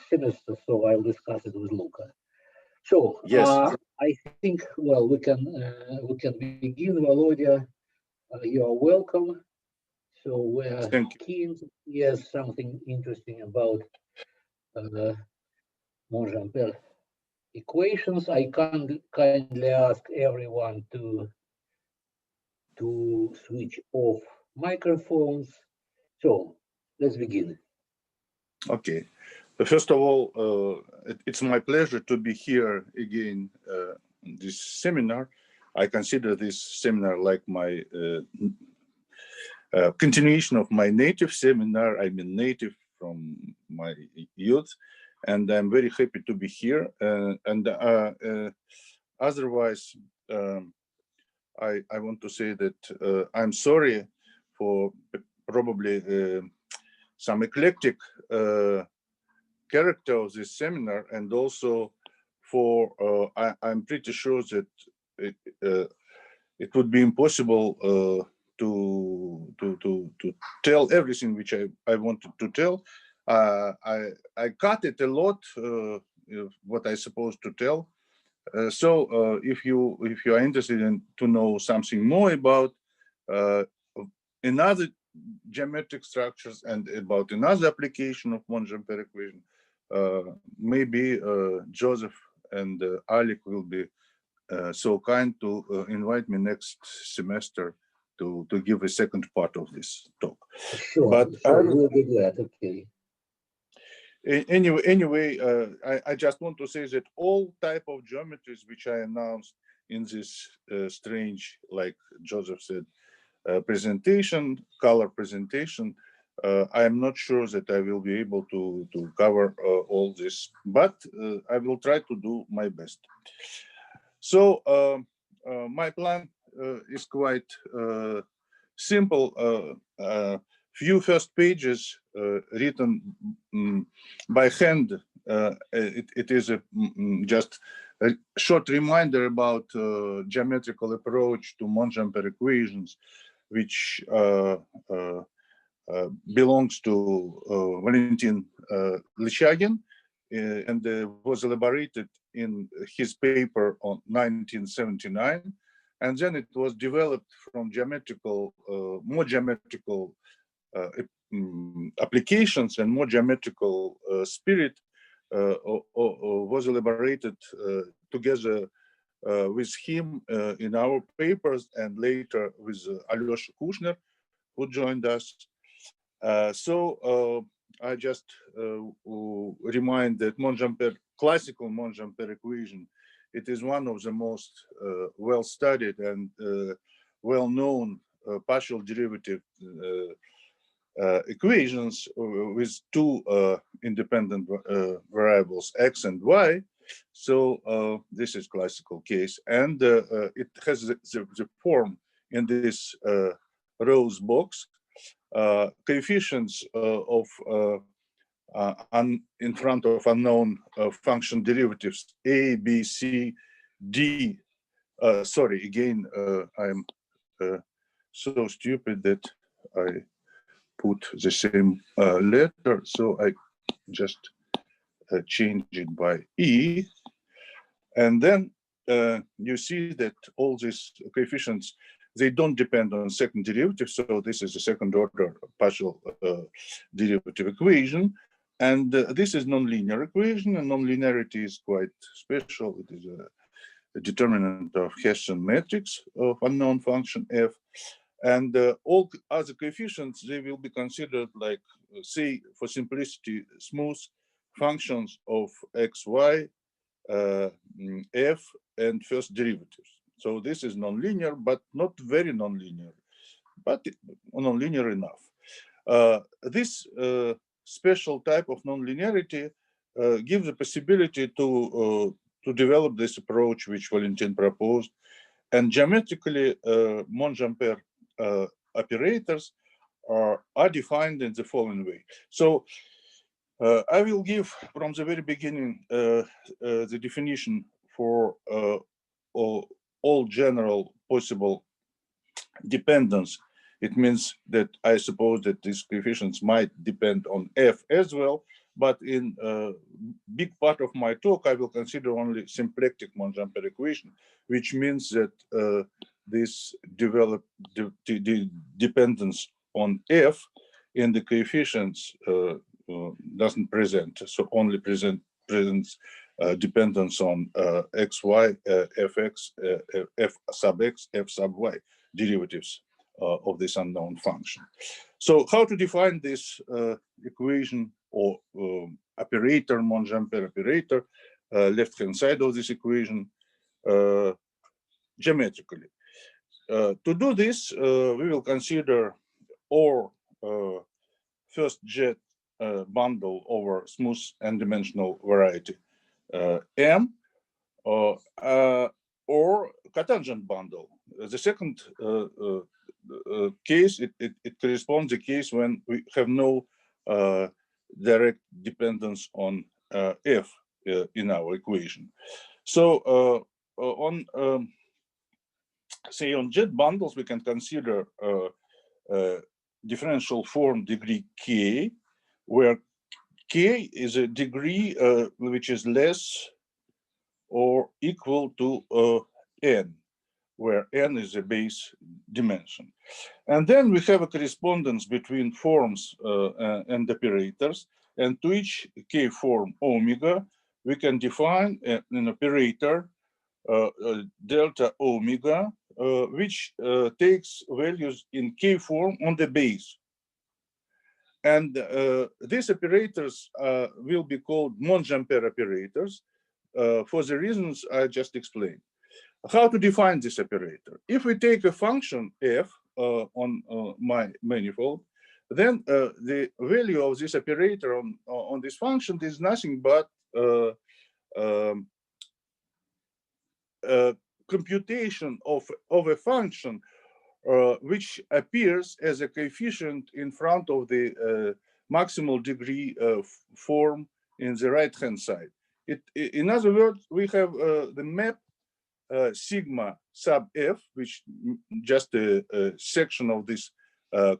semester, so I'll discuss it with Luca. So Yes. I think, well, we can begin. Volodya, you are welcome. So we're keen to hear something interesting about Monge-Ampère equations. I kindly ask everyone to switch off microphones. So let's begin. Okay. First of all, it's my pleasure to be here again in this seminar. I consider this seminar like my continuation of my native seminar. I'm a native from my youth, and I'm very happy to be here. Otherwise, I want to say that I'm sorry for probably some eclectic character of this seminar, and also for I'm pretty sure that it would be impossible to tell everything which I wanted to tell. I cut it a lot, what I supposed to tell. So if you are interested in to know something more about another geometric structures and about another application of Monge-Ampère equation, maybe Joseph and Alec will be so kind to invite me next semester to give a second part of this talk. Sure, but we'll do that. Okay. Anyway, I just want to say that all type of geometries which I announced in this strange, like Joseph said, presentation, color presentation, I am not sure that I will be able to cover all this, but I will try to do my best. So my plan is quite simple. Few first pages written by hand. It is just a short reminder about geometrical approach to Monge-Ampère equations, which belongs to Valentin Lichagin, and was elaborated in his paper on 1979. And then it was developed from geometrical, more geometrical applications and more geometrical spirit was elaborated together with him in our papers, and later with Alyosha Kushner, who joined us. So I just remind that Monge-Ampère, classical Monge-Ampère equation, it is one of the most well-studied and well-known partial derivative equations with two independent variables, x and y. So this is classical case, and it has the form in this rose box. Coefficients of in front of unknown function derivatives a, b, c, d. Sorry, again, I'm so stupid that I put the same letter, so I just change it by e. And then you see that all these coefficients, they don't depend on second derivative, so this is a second order partial derivative equation. And this is nonlinear equation, and nonlinearity is quite special. It is a determinant of Hessian matrix of unknown function f. And all other coefficients, they will be considered like, say, for simplicity, smooth functions of x, y, f, and first derivatives. So this is nonlinear, but not very nonlinear, but nonlinear enough. This special type of nonlinearity gives the possibility to develop this approach which Valentin proposed. And geometrically, Monge-Ampère operators are defined in the following way. So I will give from the very beginning the definition for all general possible dependence. It means that I suppose that these coefficients might depend on f as well, but in big part of my talk, I will consider only symplectic Monge-Ampère equation, which means that this dependence on f in the coefficients doesn't present, so only presents dependence on xy, fx, f sub x, f sub y derivatives of this unknown function. So how to define this equation or operator, Monge-Ampère operator, left-hand side of this equation geometrically. To do this, we will consider or first jet bundle over smooth n-dimensional variety M, or cotangent bundle. The second case, it corresponds to the case when we have no direct dependence on f in our equation. So on say on jet bundles, we can consider differential form degree k, where k is a degree which is less or equal to n, where n is a base dimension. And then we have a correspondence between forms and operators, and to each k form omega, we can define an operator delta omega, which takes values in k form on the base. And these operators will be called Monge-Ampère operators for the reasons I just explained. How to define this operator? If we take a function f on my manifold, then the value of this operator on this function is nothing but computation of a function which appears as a coefficient in front of the maximal degree form in the right-hand side. In other words, we have the map sigma sub f, which just a section of this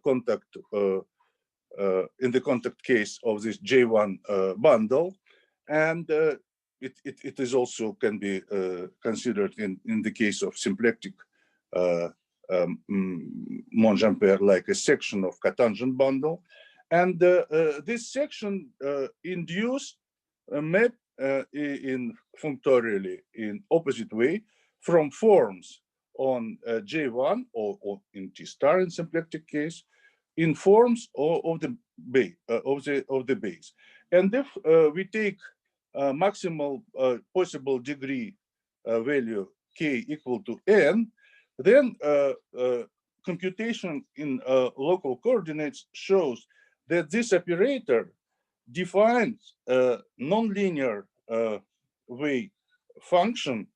contact in the contact case of this J1 bundle, and it is also can be considered in the case of symplectic Monge-Ampère, like a section of cotangent bundle, and this section induced a map in functorially in opposite way from forms on J1 or in T star in symplectic case in forms of the base. And if we take maximal possible degree value k equal to n, then computation in local coordinates shows that this operator defines a nonlinear wave function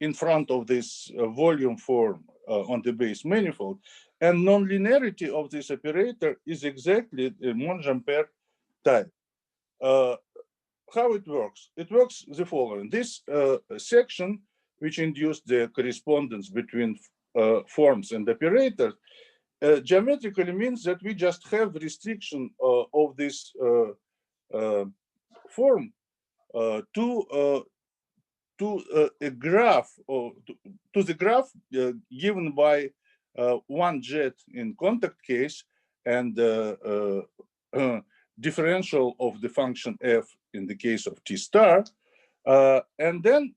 in front of this volume form on the base manifold, and nonlinearity of this operator is exactly the Monge-Ampère type. How it works? It works the following. This section, which induced the correspondence between forms and operators, geometrically means that we just have restriction of this form to a graph, or to the graph given by one jet in contact case and differential of the function f in the case of T star, and then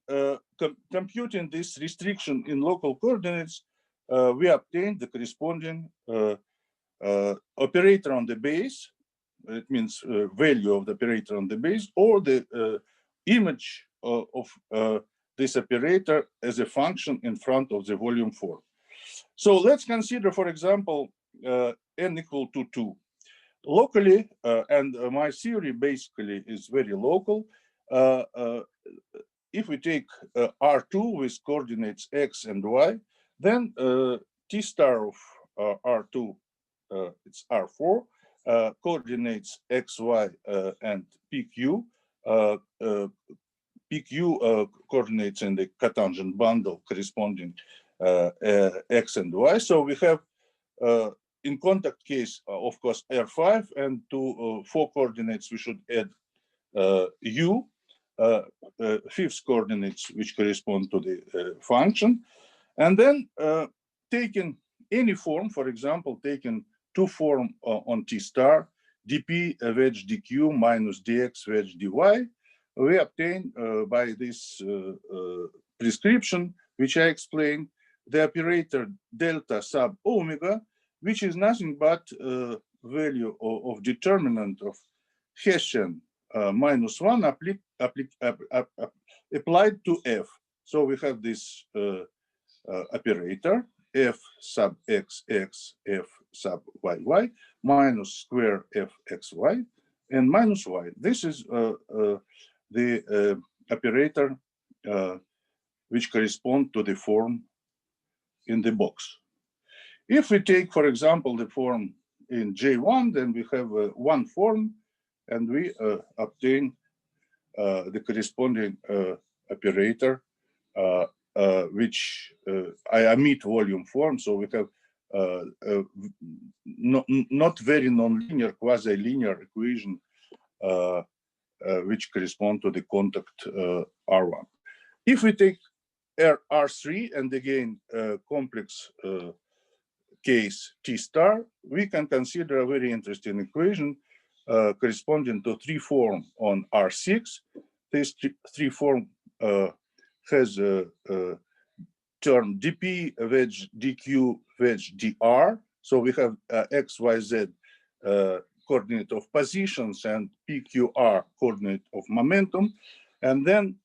computing this restriction in local coordinates, we obtain the corresponding operator on the base. It means value of the operator on the base, or the image of this operator as a function in front of the volume form. So let's consider, for example, n equal to 2. Locally, and my theory basically is very local, if we take R2 with coordinates x and y, then T star of R2, it's R4, coordinates x, y, and PQ. PQ coordinates in the cotangent bundle corresponding x and y. So we have in contact case, of course, R5, and to 4 coordinates we should add u, fifth coordinates which correspond to the function, and then taking any form, for example, taking two form on T star, dp wedge dq minus dx wedge dy, we obtain by this prescription, which I explained, the operator delta sub omega, which is nothing but value of determinant of Hessian -1 applied to f. So we have this operator f sub x x f sub y y minus square f x y and minus y. This is the operator which correspond to the form in the box. If we take, for example, the form in J1, then we have one form, and we obtain the corresponding operator, which I omit volume form, so we have not very nonlinear, quasi-linear equation, which correspond to the contact R1. If we take R3 and again complex case T star, we can consider a very interesting equation corresponding to three form on R6. This three form has a term dp wedge dq wedge dr. So we have x, y, z coordinate of positions and pqr coordinate of momentum. And then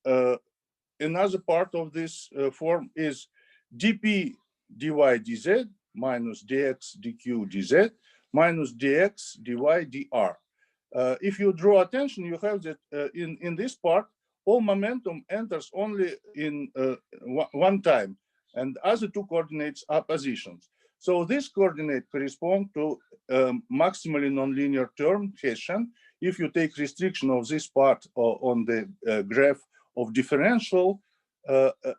another part of this form is dp dy dz minus dx dq dz minus dx dy dr. If you draw attention, you have that in this part, all momentum enters only in one time, and other two coordinates are positions. So this coordinate corresponds to maximally nonlinear term Hessian. If you take restriction of this part on the graph of differential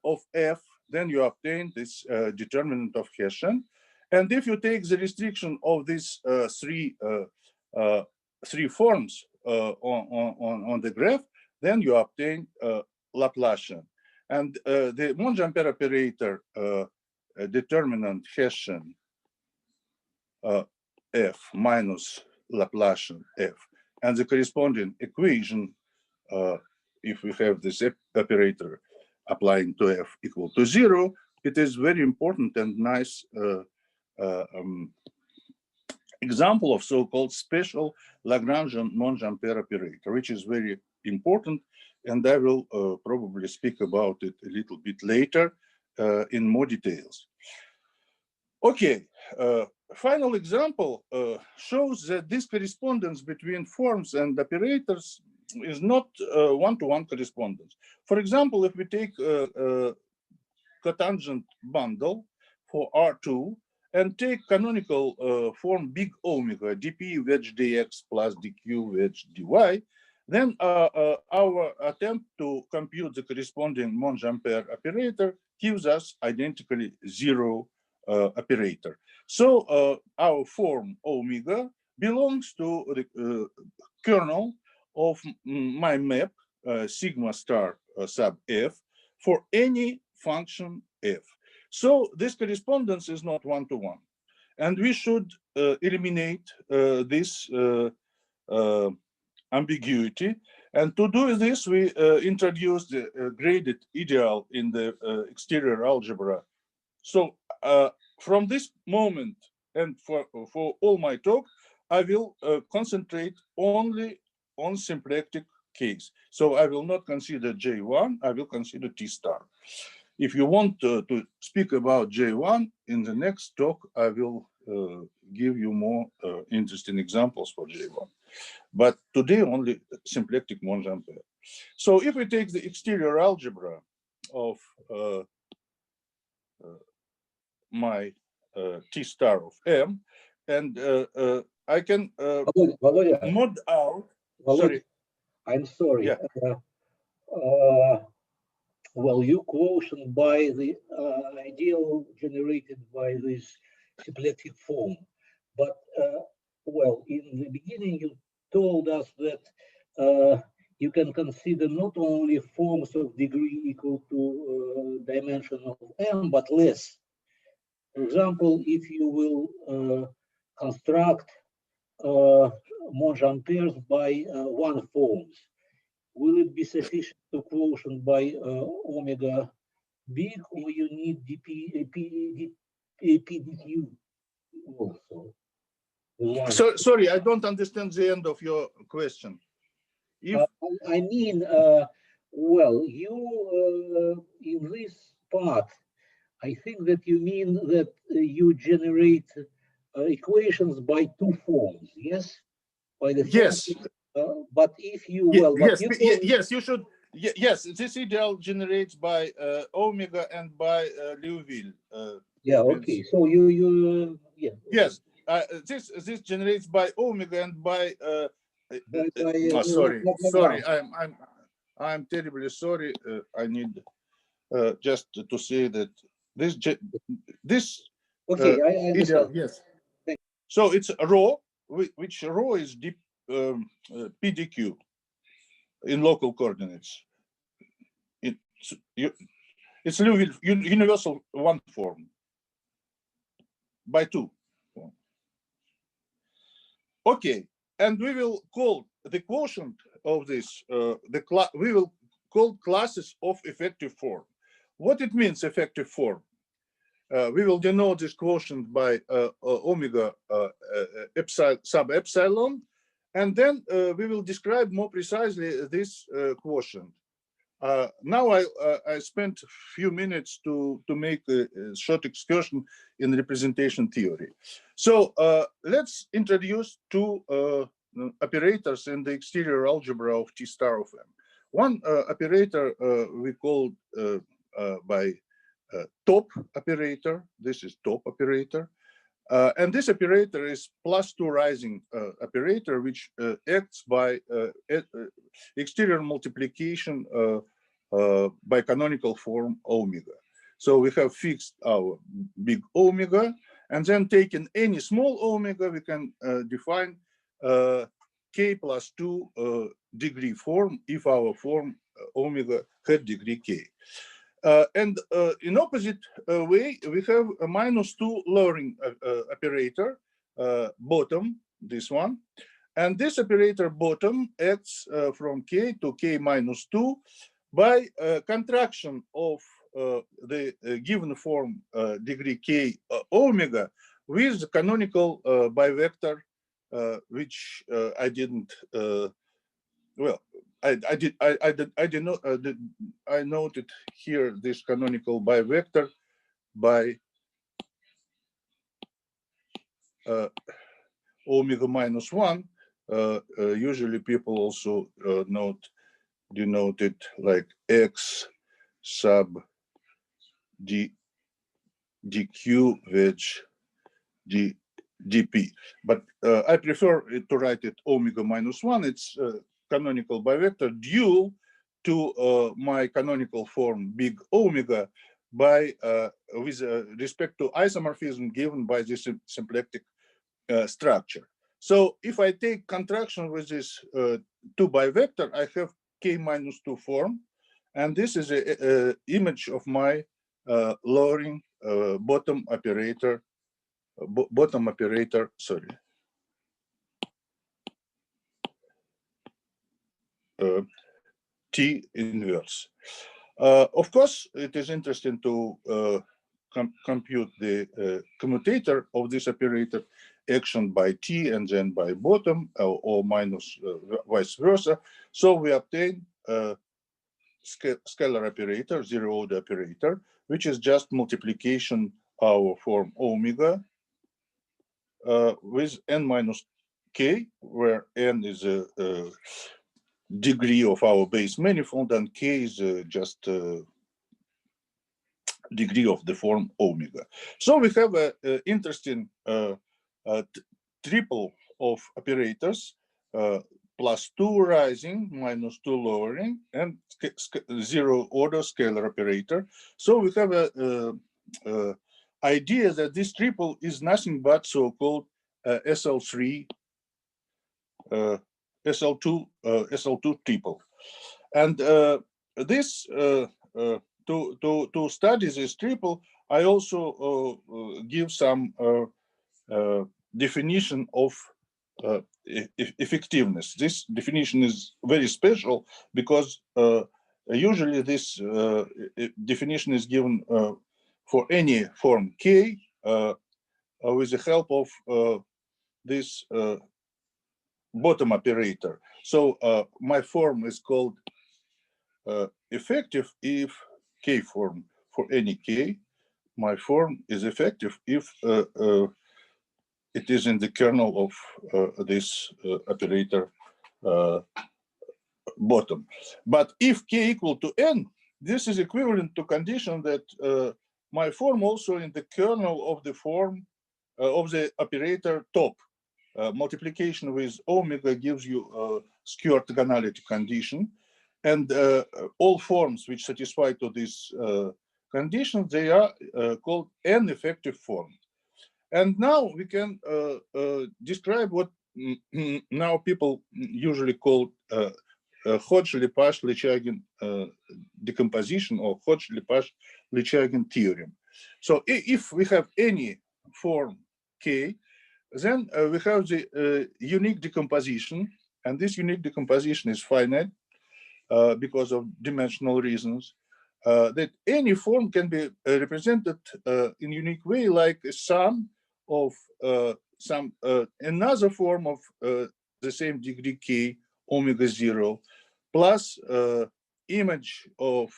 of f, then you obtain this determinant of Hessian. And if you take the restriction of these three forms on the graph, then you obtain Laplacian. And the Monge-Ampère operator determinant Hessian f minus Laplacian f, and the corresponding equation, if we have this operator applying to f equal to 0, it is very important and nice example of so-called special Lagrangian Monge-Ampère operator, which is very important, and I will probably speak about it a little bit later in more details. Okay, final example shows that this correspondence between forms and operators is not one-to-one correspondence. For example, if we take a cotangent bundle for R2 and take canonical form big omega dp wedge dx plus dq wedge dy, then our attempt to compute the corresponding Monge-Ampère operator gives us identically 0 operator. So our form omega belongs to the kernel of my map sigma star sub f for any function f. So this correspondence is not one-to-one, and we should eliminate this ambiguity. And to do this, we introduce the graded ideal in the exterior algebra. So from this moment and for all my talk, I will concentrate only on symplectic case. So I will not consider J1, I will consider T star. If you want to speak about J1 in the next talk, I will give you more interesting examples for J1. But today only symplectic Monge-Ampère. So if we take the exterior algebra of my T star of M, and I can mod out. Sorry. I'm sorry. Yeah. Well, you quotient by the ideal generated by this symplectic form, but well, in the beginning you told us that you can consider not only forms of degree equal to dimension of m, but less. For example, if you will construct Monge-Ampères by one forms, will it be sufficient to quotient by omega big, or you need PDQ also? So sorry, I don't understand the end of your question. If I mean, well, you in this part, I think that you mean that you generate equations by two forms, yes? By the yes, but if you well, but yes, you should. Yes, this ideal generates by omega and by Liouville. Yeah. Okay. So you yeah. Yes, this generates by omega and by. Sorry, I'm terribly sorry. I need just to say that this. Okay, I understand. Yes. So it's rho, which rho is deep PDQ in local coordinates. It's Liouville universal one form by two. Okay, and we will call the quotient of this, we will call classes of effective form. What it means, effective form? We will denote this quotient by omega sub epsilon, and then we will describe more precisely this quotient. Now I spent a few minutes to make a short excursion in representation theory. So let's introduce two operators in the exterior algebra of T star of M. One operator we called by top operator. This is top operator. And this operator is +2 rising operator, which acts by exterior multiplication by canonical form omega. So we have fixed our big omega, and then taking any small omega, we can define k + 2 degree form if our form omega had degree k. And in opposite way, we have a -2 lowering operator, bottom, this one. And this operator bottom acts from k to k - 2 by contraction of the given form degree k omega with the canonical bivector, which I didn't, well, I noted here this canonical bivector by omega -1. Usually people also denote it like x sub dq wedge dp, but I prefer to write it omega -1. It's canonical bivector due to my canonical form big omega by with respect to isomorphism given by this symplectic structure. So if I take contraction with this 2 bivector, I have k - 2 form, and this is an image of my lowering bottom operator. Sorry. T inverse. Of course, it is interesting to compute the commutator of this operator action by T and then by bottom or minus vice versa. So we obtain scalar operator, zero order operator, which is just multiplication our form omega with n minus k, where n is a degree of our base manifold and k is just degree of the form omega. So we have an interesting triple of operators, +2 rising, -2 lowering, and zero order scalar operator. So we have a idea that this triple is nothing but so-called SL3 SL2 triple. And this to study this triple, I also give some definition of effectiveness. This definition is very special because usually this definition is given for any form K with the help of this bottom operator. So my form is called effective if K form for any K. My form is effective if it is in the kernel of this operator bottom. But if K equal to N, this is equivalent to condition that my form also in the kernel of the form of the operator top. Multiplication with omega gives you a skew orthogonality condition. And all forms which satisfy to this condition, they are called N effective forms. And now we can describe what now people usually call Hodge-Lepage-Lechagan decomposition or Hodge-Lepage-Lechagan theorem. So if we have any form K, then we have the unique decomposition, and this unique decomposition is finite because of dimensional reasons. That any form can be represented in unique way, like a sum of some another form of the same degree K, omega 0, plus image of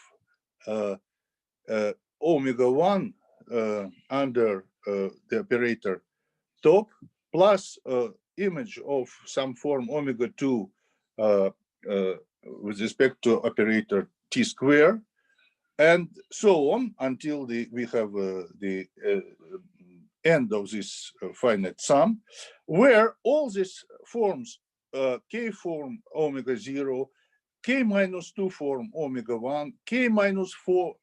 omega 1 under the operator top, plus image of some form omega 2 with respect to operator t square, and so on until we have the end of this finite sum, where all these forms, K form omega 0, K minus 2 form omega 1, K minus 4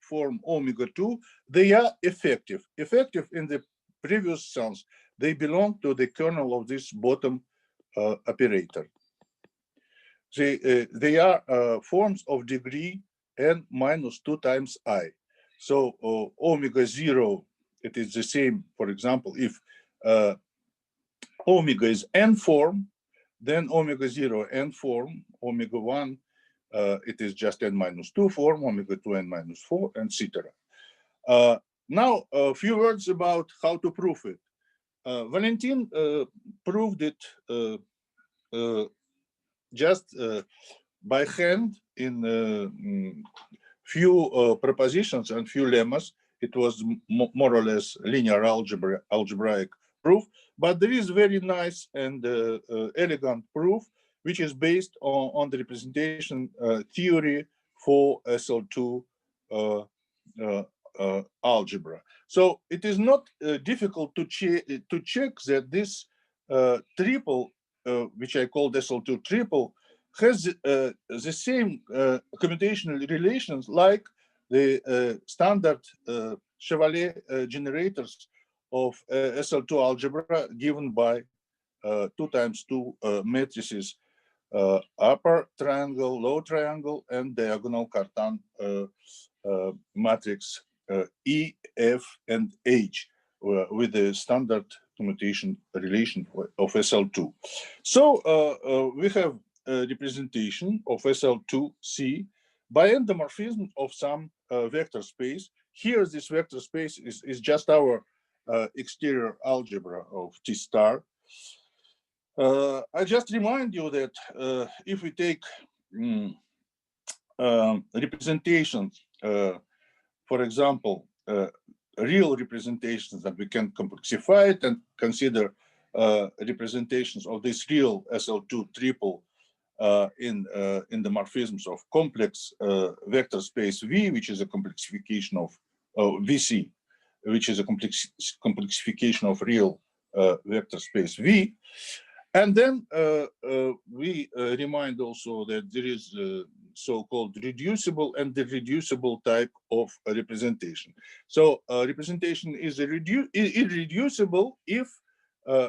form omega 2, they are effective. Effective in the previous sense, they belong to the kernel of this bottom operator. They are forms of degree n minus 2 times I. So omega 0, it is the same, for example, if omega is n form, then omega 0 n form, omega 1, it is just n minus 2 form, omega 2 n minus 4, etc. Now, a few words about how to prove it. Valentin proved it just by hand in few propositions and few lemmas. It was more or less linear algebraic proof, but there is very nice and elegant proof which is based on the representation theory for SL2 algebra. So it is not difficult to check that this triple, which I call SL2 triple, has the same computational relations like the standard Chevalier generators of SL2 algebra given by 2 times 2 matrices, upper triangle, low triangle, and diagonal Cartan matrix E, F, and H with the standard commutation relation of SL2. So we have a representation of SL2C by endomorphism of some vector space. Here, this vector space is just our exterior algebra of T star. I just remind you that if we take representations, for example, real representations, that we can complexify it and consider representations of this real SL2 triple in the morphisms of complex vector space V, which is a complexification of VC, which is a complexification of real vector space V. And then we remind also that there is so-called reducible and irreducible type of representation. So representation is irreducible if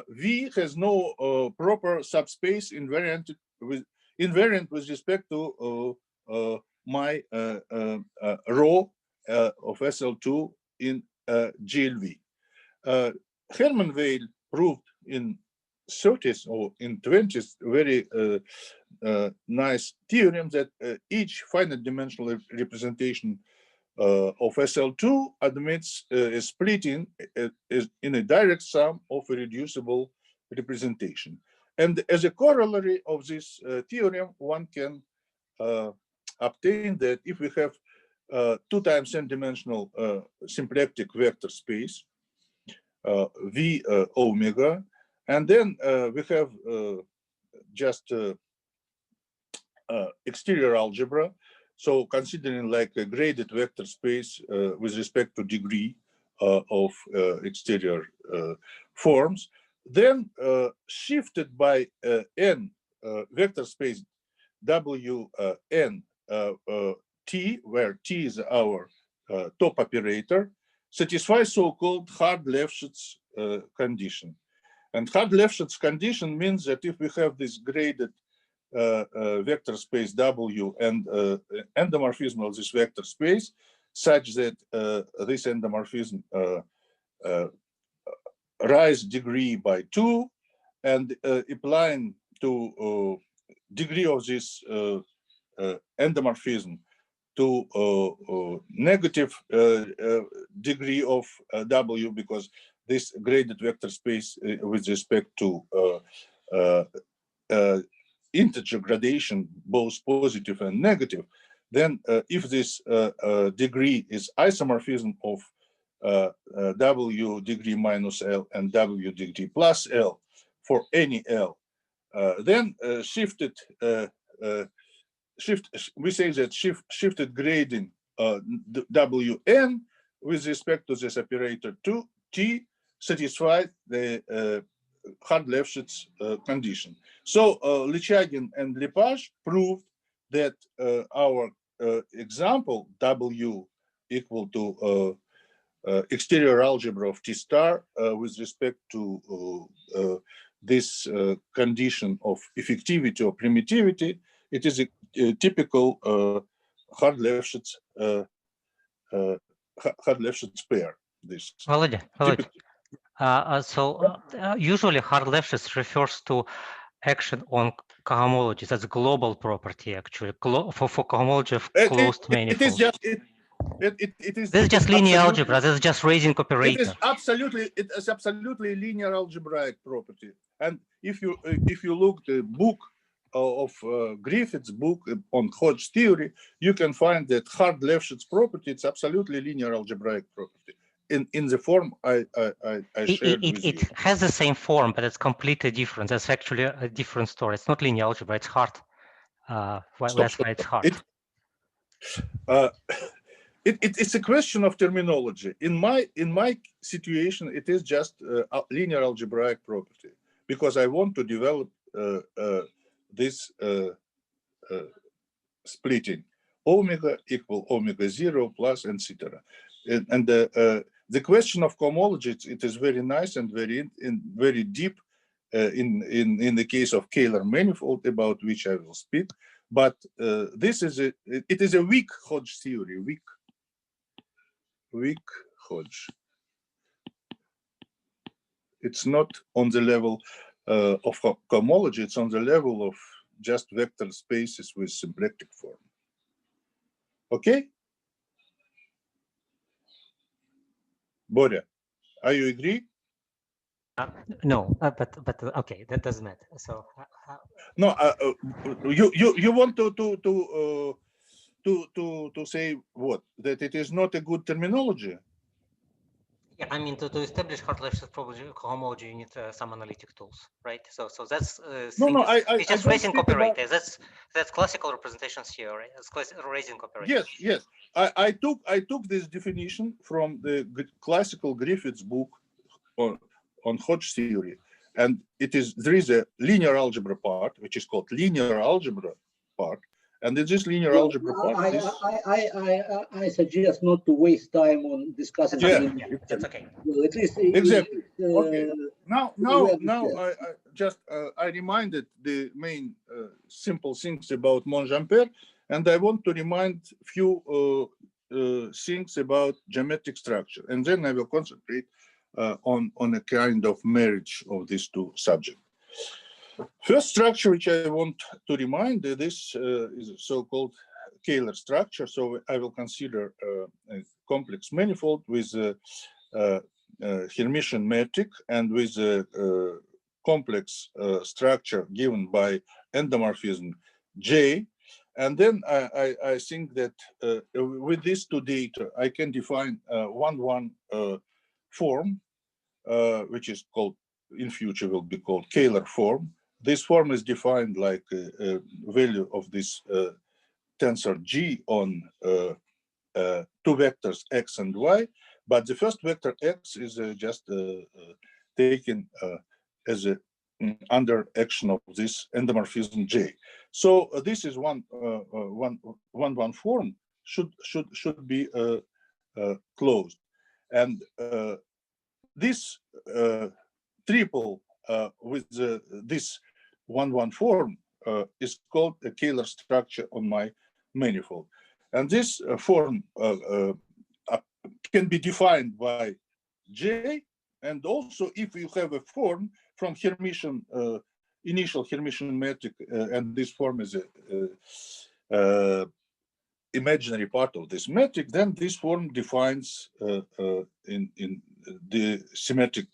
V has no proper subspace invariant invariant with respect to my row of SL2 in GLV. Hermann Weyl proved in 30s or in 20s very nice theorem that each finite dimensional representation of SL2 admits a splitting in a direct sum of a reducible representation. And as a corollary of this theorem, one can obtain that if we have 2 times n-dimensional symplectic vector space, V omega, and then we have just exterior algebra. So considering like a graded vector space with respect to degree of exterior forms, then shifted by n vector space Wn T, where T is our top operator, satisfies so-called hard-Lefschetz condition. And hard-Lefschetz condition means that if we have this graded vector space W and endomorphism of this vector space, such that this endomorphism rise degree by 2, and applying to degree of this endomorphism to negative degree of W, because this graded vector space with respect to integer gradation, both positive and negative, then if this degree is isomorphism of W degree minus L and W degree plus L for any L, then we say that shifted grading Wn with respect to this operator 2 T satisfies the hard-Lefschetz condition. So Lichagin and Lepage proved that our example W equal to exterior algebra of T star with respect to this condition of effectivity or primitivity, it is a typical hard-Lefschetz pair. This Volodya, usually hard-Lefschetz refers to action on cohomologies. That's a global property, actually, for cohomology of closed manifolds. This is just linear algebra. This is just raising operator. It is absolutely linear algebraic property. And if you look the book of Griffith's book on Hodge theory, you can find that hard-Lefschetz property, it's absolutely linear algebraic property in the form I shared with you. It has the same form, but it's completely different. That's actually a different story. It's not linear algebra. It's hard. That's why it's hard. It's a question of terminology. In my situation, it is just a linear algebraic property, because I want to develop this splitting omega equal omega 0 plus etc. And the question of cohomology, it is very nice and very deep in the case of Kähler manifold, about which I will speak. But it is a weak Hodge theory, weak Hodge. It's not on the level of cohomology, it's on the level of just vector spaces with symplectic form. Okay? Borja, are you agree? No, but okay, that doesn't matter. So no, you want to say what? That it is not a good terminology? Yeah, I mean, to establish hard-Lefschetz cohomology, you need some analytic tools, right? So that's it's just raising operator. That's classical representation theory. It's raising operator. Yes. I took this definition from the classical Griffith's book on Hodge theory, and there is a linear algebra part, which is called linear algebra part, And in this linear algebra part, I suggest not to waste time on discussing. That's okay. Well, at least exactly. Okay. Now understand. I reminded the main simple things about Monge-Ampère, and I want to remind few things about geometric structure, and then I will concentrate on a kind of marriage of these two subjects. First structure which I want to remind, this is a so-called Kähler structure. So I will consider a complex manifold with a Hermitian metric and with a complex structure given by endomorphism J. And then I think that with these two data, I can define one form, which is called, in future will be called Kähler form. This form is defined like a value of this tensor G on two vectors X and Y, but the first vector X is just taken as a under action of this endomorphism J. So this is one form should be closed, and this triple with this one form is called a Kähler structure on my manifold, and this form can be defined by J, and also if you have a form from Hermitian initial Hermitian metric, and this form is a imaginary part of this metric, then this form defines in the symmetric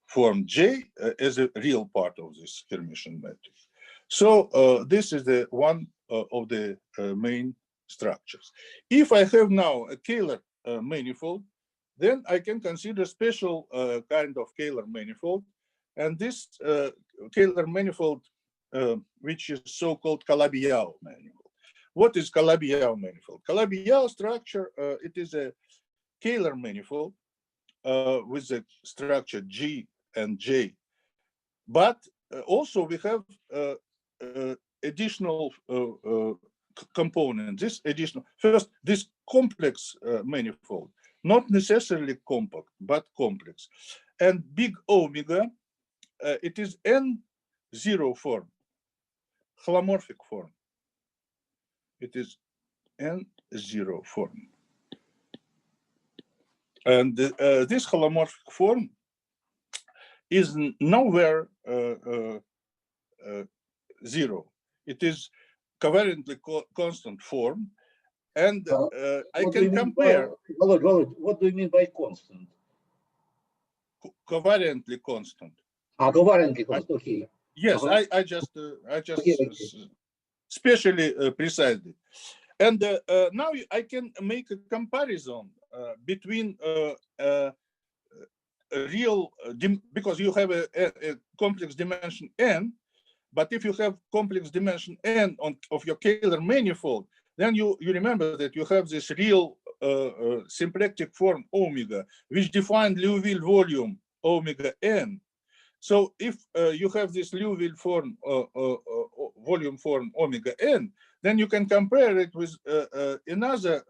form J as a real part of this Hermitian metric. So this is the one of the main structures. If I have now a Kähler manifold, then I can consider special kind of Kähler manifold, and this Kähler manifold, which is so-called Calabi-Yau manifold. What is Calabi-Yau manifold? Calabi-Yau structure, it is a Kähler manifold with the structure G and J, but also we have additional component. This additional, first, this complex manifold, not necessarily compact, but complex. And big omega, it is N0 form, holomorphic form. It is N0 form. And this holomorphic form is nowhere zero. It is covariantly constant form, and I can compare. What do you mean by constant? Covariantly constant. Covariantly constant. Okay. Yes, I just specially precisely, and now I can make a comparison between real, because you have a complex dimension n, but if you have complex dimension n of your Kähler manifold, then you remember that you have this real symplectic form omega, which define Liouville volume omega n. So if you have this Liouville form volume form omega n, then you can compare it with another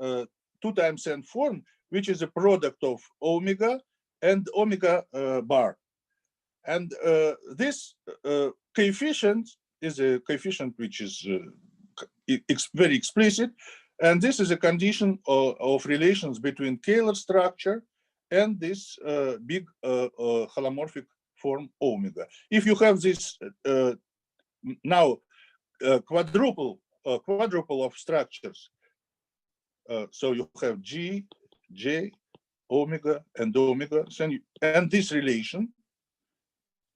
2 times n form, which is a product of omega and omega bar. And this coefficient is a coefficient which is very explicit, and this is a condition of relations between Kähler structure and this big holomorphic form omega. If you have this now quadruple of structures, so you have G, J, omega, and omega, and this relation,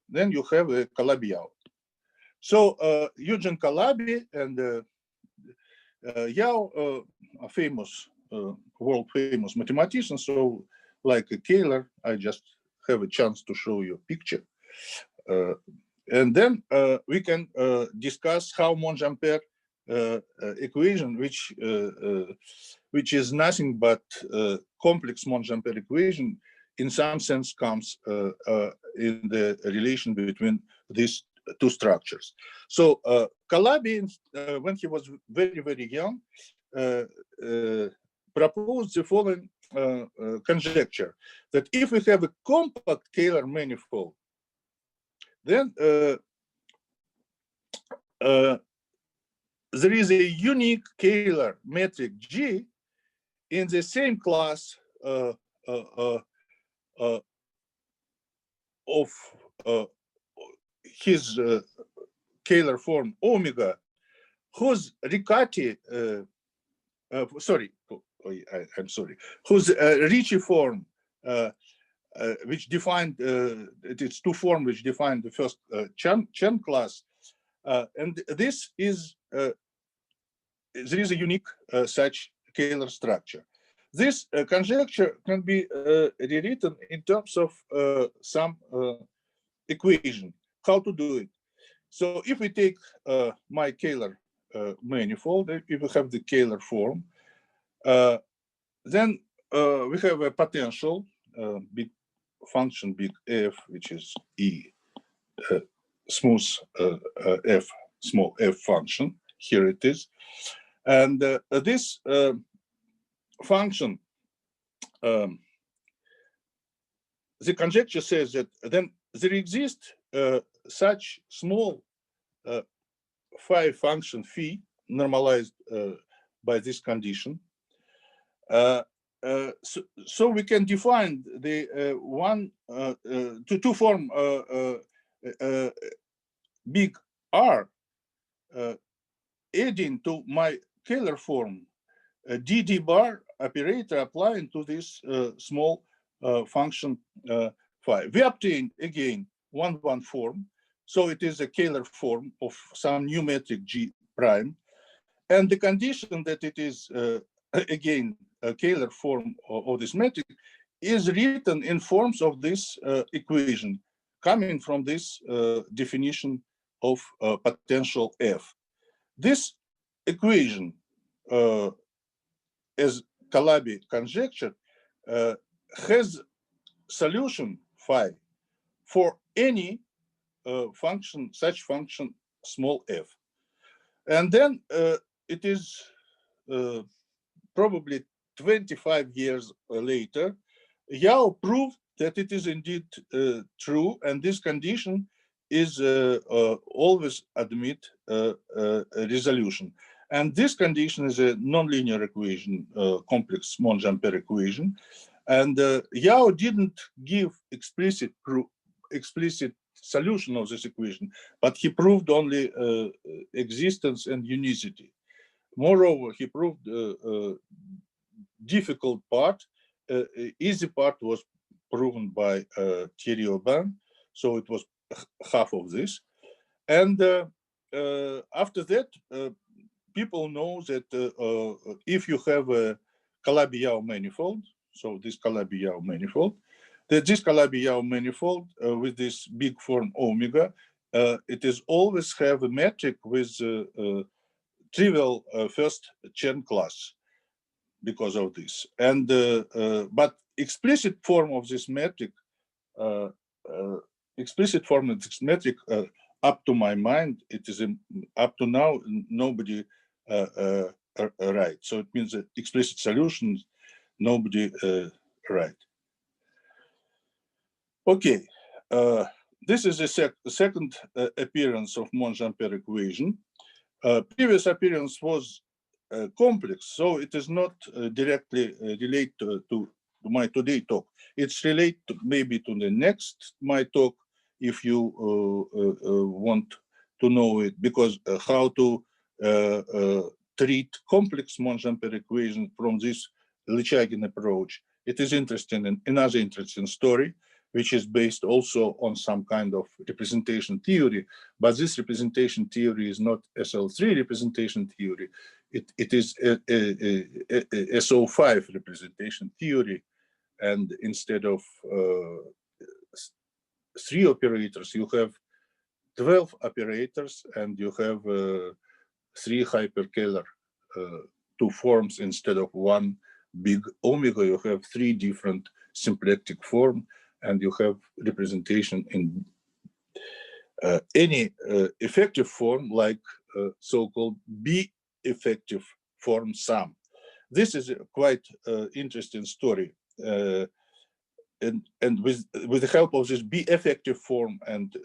then you have a Calabi-Yau. So Eugen Calabi and Yau are famous, world famous mathematicians. So like a Kähler, I just have a chance to show you a picture. And then we can discuss how Monge-Ampère equation, which is nothing but complex Monge-Ampère equation, in some sense comes in the relation between these two structures. So Calabi, when he was very, very young, proposed the following conjecture, that if we have a compact Kähler manifold, then there is a unique Kähler metric G in the same class of his Kähler form omega, whose Riccati, whose Ricci form, which defined, it's two forms which define the first Chen class, and this is, there is a unique such Kähler structure. This conjecture can be rewritten in terms of some equation. How to do it? So if we take my Kähler manifold, if we have the Kähler form, then we have a potential big function, big F, which is E, smooth F, small f function. Here it is. And this function, the conjecture says that then there exists such small phi function phi normalized by this condition. So we can define the to form big R adding to my Kähler form dd bar operator applying to this small function phi. We obtain again one form, so it is a Kähler form of some new metric G prime, and the condition that it is again a Kähler form of this metric is written in forms of this equation coming from this definition of potential F. This equation, as Calabi conjectured, has solution phi for any function, such function small f. And then it is probably 25 years later, Yao proved that it is indeed true, and this condition is always admit resolution. And this condition is a nonlinear equation, complex Monge-Ampère equation. And Yao didn't give explicit solution of this equation, but he proved only existence and unicity. Moreover, he proved difficult part. Easy part was proven by Thierry Aubin, so it was half of this. And after that, people know that if you have a Calabi-Yau manifold, so this Calabi-Yau manifold, that this Calabi-Yau manifold with this big form omega, it is always have a metric with trivial first Chen class because of this. And but explicit form of this metric, up to my mind, it is up to now nobody right. So it means that explicit solutions nobody right. Okay, this is the second appearance of Monge-Ampère equation. Previous appearance was complex, so it is not directly related to my today talk. It's related maybe to the next my talk if you want to know it, because how to treat complex Monge-Ampère equation from this Lichagin approach. It is interesting and another interesting story, which is based also on some kind of representation theory, but this representation theory is not SL3 representation theory. It is a SO5 representation theory, and instead of 3 operators, you have 12 operators, and you have 3 hyperkähler, 2 forms instead of 1 big omega. You have 3 different symplectic forms, and you have representation in any effective form like so-called B-effective form sum. This is a quite interesting story. And with the help of this B-effective form and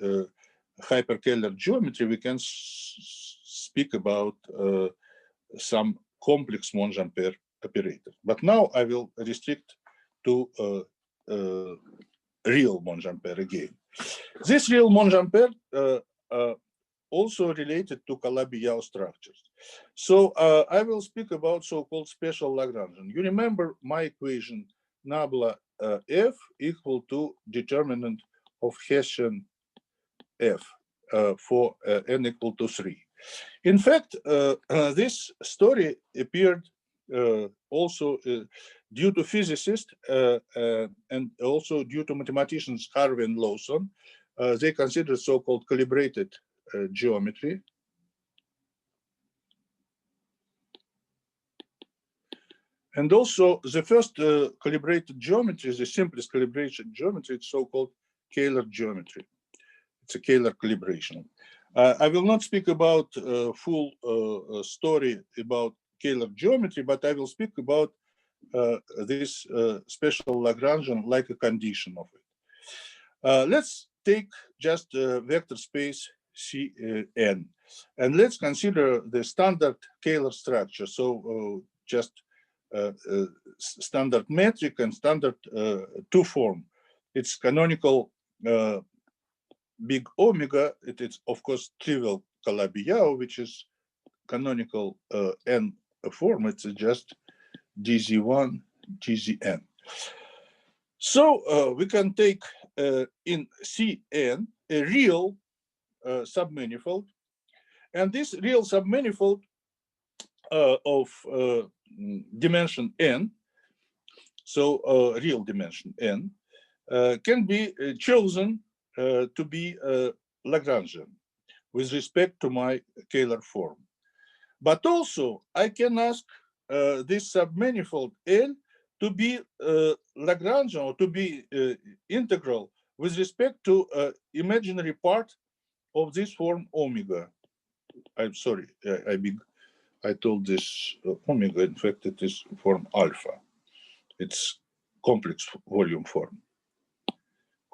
hyperkähler geometry, we can speak about some complex Monge-Ampère operators. But now I will restrict to real Monge-Ampère again. This real Monge-Ampère also related to Calabi-Yau structures. So I will speak about so-called special Lagrangian. You remember my equation nabla f equal to determinant of Hessian f for n equal to 3. In fact, this story appeared also due to physicists and also due to mathematicians Harvey and Lawson. They considered so-called calibrated geometry. And also the first calibrated geometry, the simplest calibration geometry, it's so-called Kähler geometry. It's a Kähler calibration. I will not speak about full story about Kähler geometry, but I will speak about this special Lagrangian like a condition of it. Let's take just vector space Cn, and let's consider the standard Kähler structure. So just standard metric and standard two form. It's canonical big omega. It is of course trivial Calabi-Yau, which is canonical n form. It's just dz1 dzn. So we can take in Cn a real submanifold, and this real submanifold of dimension n, so real dimension n, can be chosen to be Lagrangian with respect to my Kähler form. But also I can ask this submanifold L to be Lagrangian or to be integral with respect to imaginary part of this form omega. I'm sorry, I told this omega, in fact it is form alpha. It's complex volume form.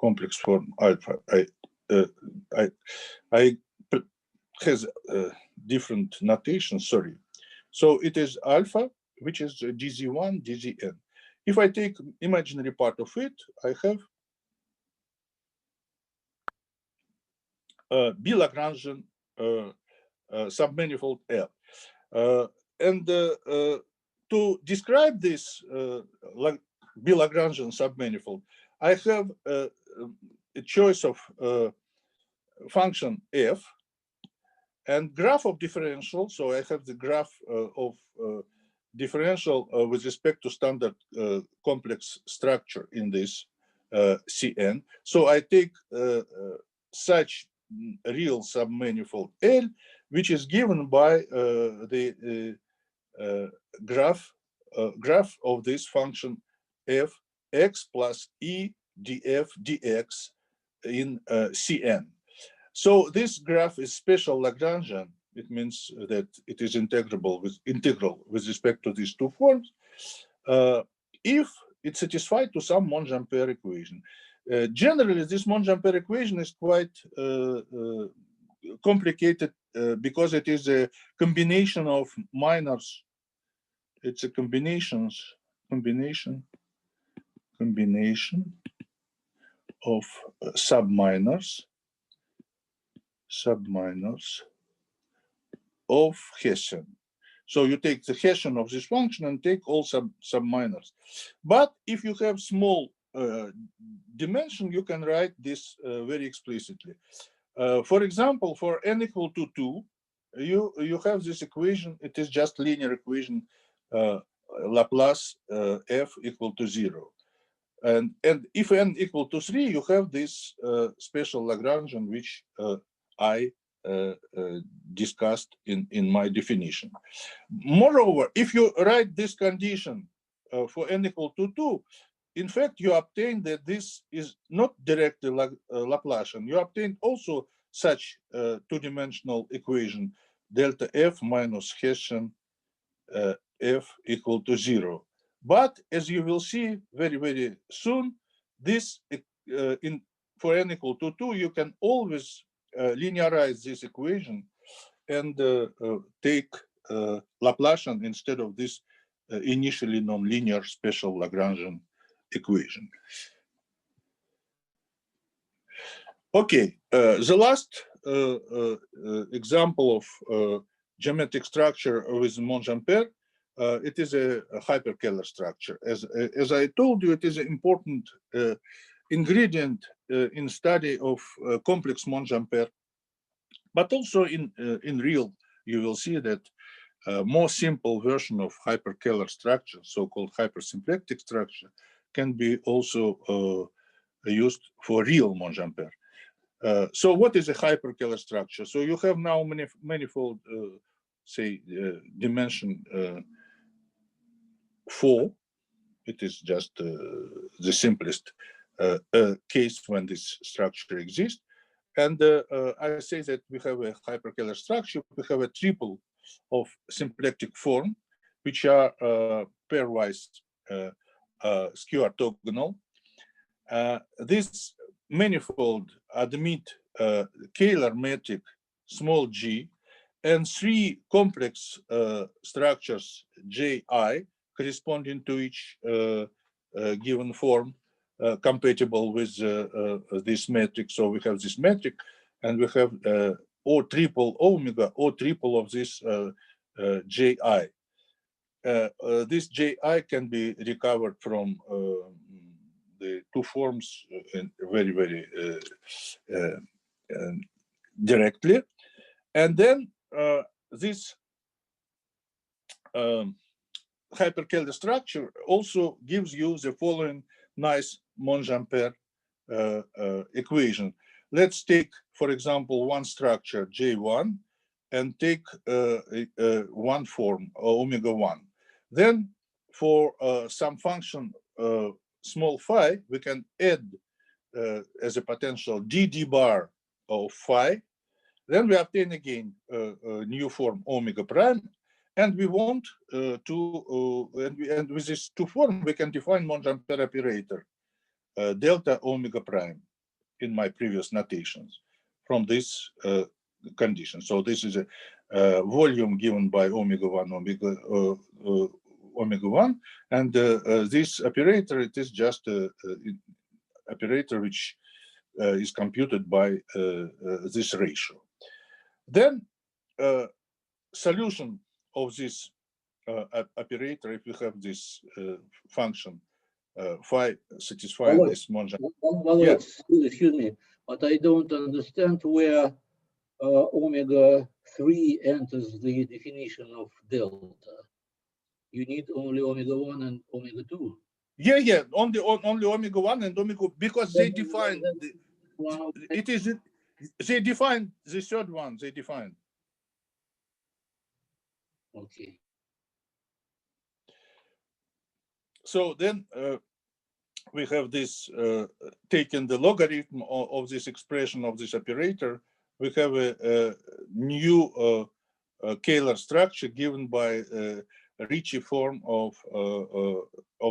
Complex form alpha. I has different notation, sorry. So it is alpha, which is dz1, dzn. If I take imaginary part of it, I have B Lagrangian submanifold L. And to describe this B Lagrangian submanifold, I have a choice of function f and graph of differential. So I have the graph of differential with respect to standard complex structure in this Cn. So I take such real submanifold L, which is given by the graph of this function f x plus e df dx in Cn. So this graph is special Lagrangian. It means that it is integral with respect to these two forms if it's satisfied to some Monge-Ampère equation. Generally, this Monge-Ampère equation is quite complicated because it is a combination of minors. It's a combination of subminors of Hessian. So you take the Hessian of this function and take all subminors. But if you have small dimension, you can write this very explicitly. For example, for n equal to 2, you have this equation. It is just linear equation Laplace f equal to 0. And if n equal to 3, you have this special Lagrangian, which I discussed in my definition. Moreover, if you write this condition for n equal to 2, in fact, you obtain that this is not directly Laplacian. You obtain also such two-dimensional equation delta F minus Hessian F equal to 0. But as you will see very, very soon, this for n equal to 2, you can always linearize this equation and take Laplacian instead of this initially nonlinear special Lagrangian equation. Okay, the last example of geometric structure with Monge-Ampère, it is a hyperkähler structure. As I told you, it is an important ingredient in study of complex Monge-Ampère, but also in real, you will see that more simple version of hyperkähler structure, so-called hypersymplectic structure, can be also used for real Monge-Ampère. So what is a hyperkähler structure? So you have now manifold, say, dimension 4. It is just the simplest case when this structure exists. And I say that we have a hyperkähler structure. We have a triple of symplectic form, which are pairwise skew orthogonal. This manifold admit Kähler metric small g and 3 complex structures ji corresponding to each given form compatible with this metric. So we have this metric and we have O triple omega, O triple of this ji. This ji can be recovered from the two forms very, very directly. And then this hyperkähler structure also gives you the following nice Monge-Ampère equation. Let's take, for example, one structure J1 and take one form omega 1. Then for some function small phi, we can add as a potential dd bar of phi. Then we obtain again a new form omega prime, and we want and with these two forms we can define Monge-Ampère operator delta omega prime in my previous notations from this condition. So this is a volume given by omega 1 omega 1, and this operator, it is just an operator which is computed by this ratio. Then solution of this operator, if you have this function phi satisfying this Monge-Ampère. Well, yeah. Excuse me, but I don't understand where omega 3 enters the definition of delta. You need only omega 1 and omega 2. Yeah, only omega 1 and omega, because they define they define the third one, they define. Okay. So then we have this taken the logarithm of this expression of this operator. We have a new Kähler structure given by Ricci form of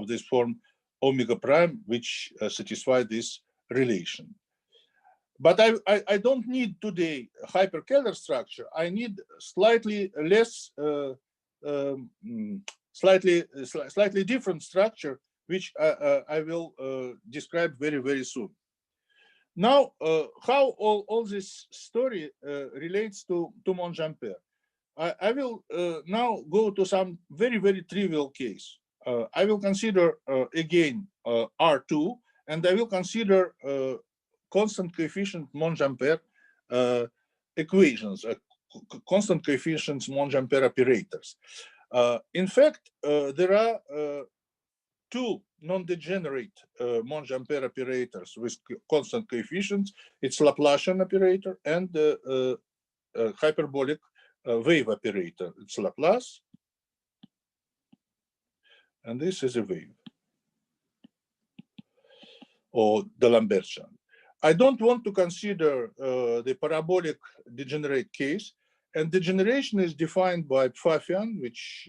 this form omega prime, which satisfy this relation. But I don't need today hyperkähler structure. I need slightly less, slightly different structure, which I will describe very, very soon. Now, how all this story relates to Monge-Ampère. I will now go to some very, very trivial case. I will consider again R2, and I will consider constant coefficient Monge-Ampère equations, constant coefficients Monge-Ampère operators. In fact, there are two non-degenerate Monge-Ampère operators with constant coefficients. It's Laplacian operator and hyperbolic wave operator. It's Laplace, and this is a wave, or the Lambertian. I don't want to consider the parabolic degenerate case, and degeneration is defined by Pfaffian, which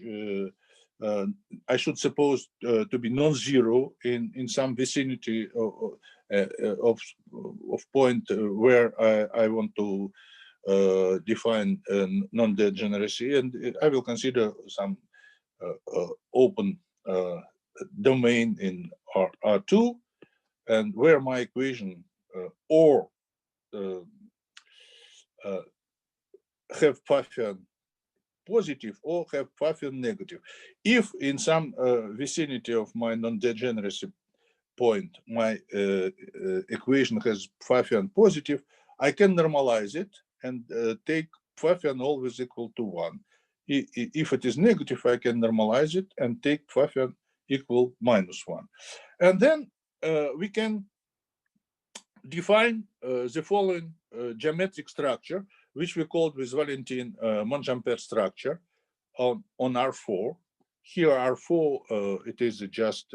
I should suppose to be non-zero in some vicinity of point where I want to define non-degeneracy, and I will consider some open domain in R2, and where my equation or have Pfaffian positive or have Pfaffian negative. If in some vicinity of my non-degeneracy point, my equation has Pfaffian positive, I can normalize it and take Pfaffian always equal to 1. If it is negative, I can normalize it and take Pfaffian equal -1. And then we can define the following geometric structure, which we called with Valentin Monge-Ampère structure on R4. Here R4, it is just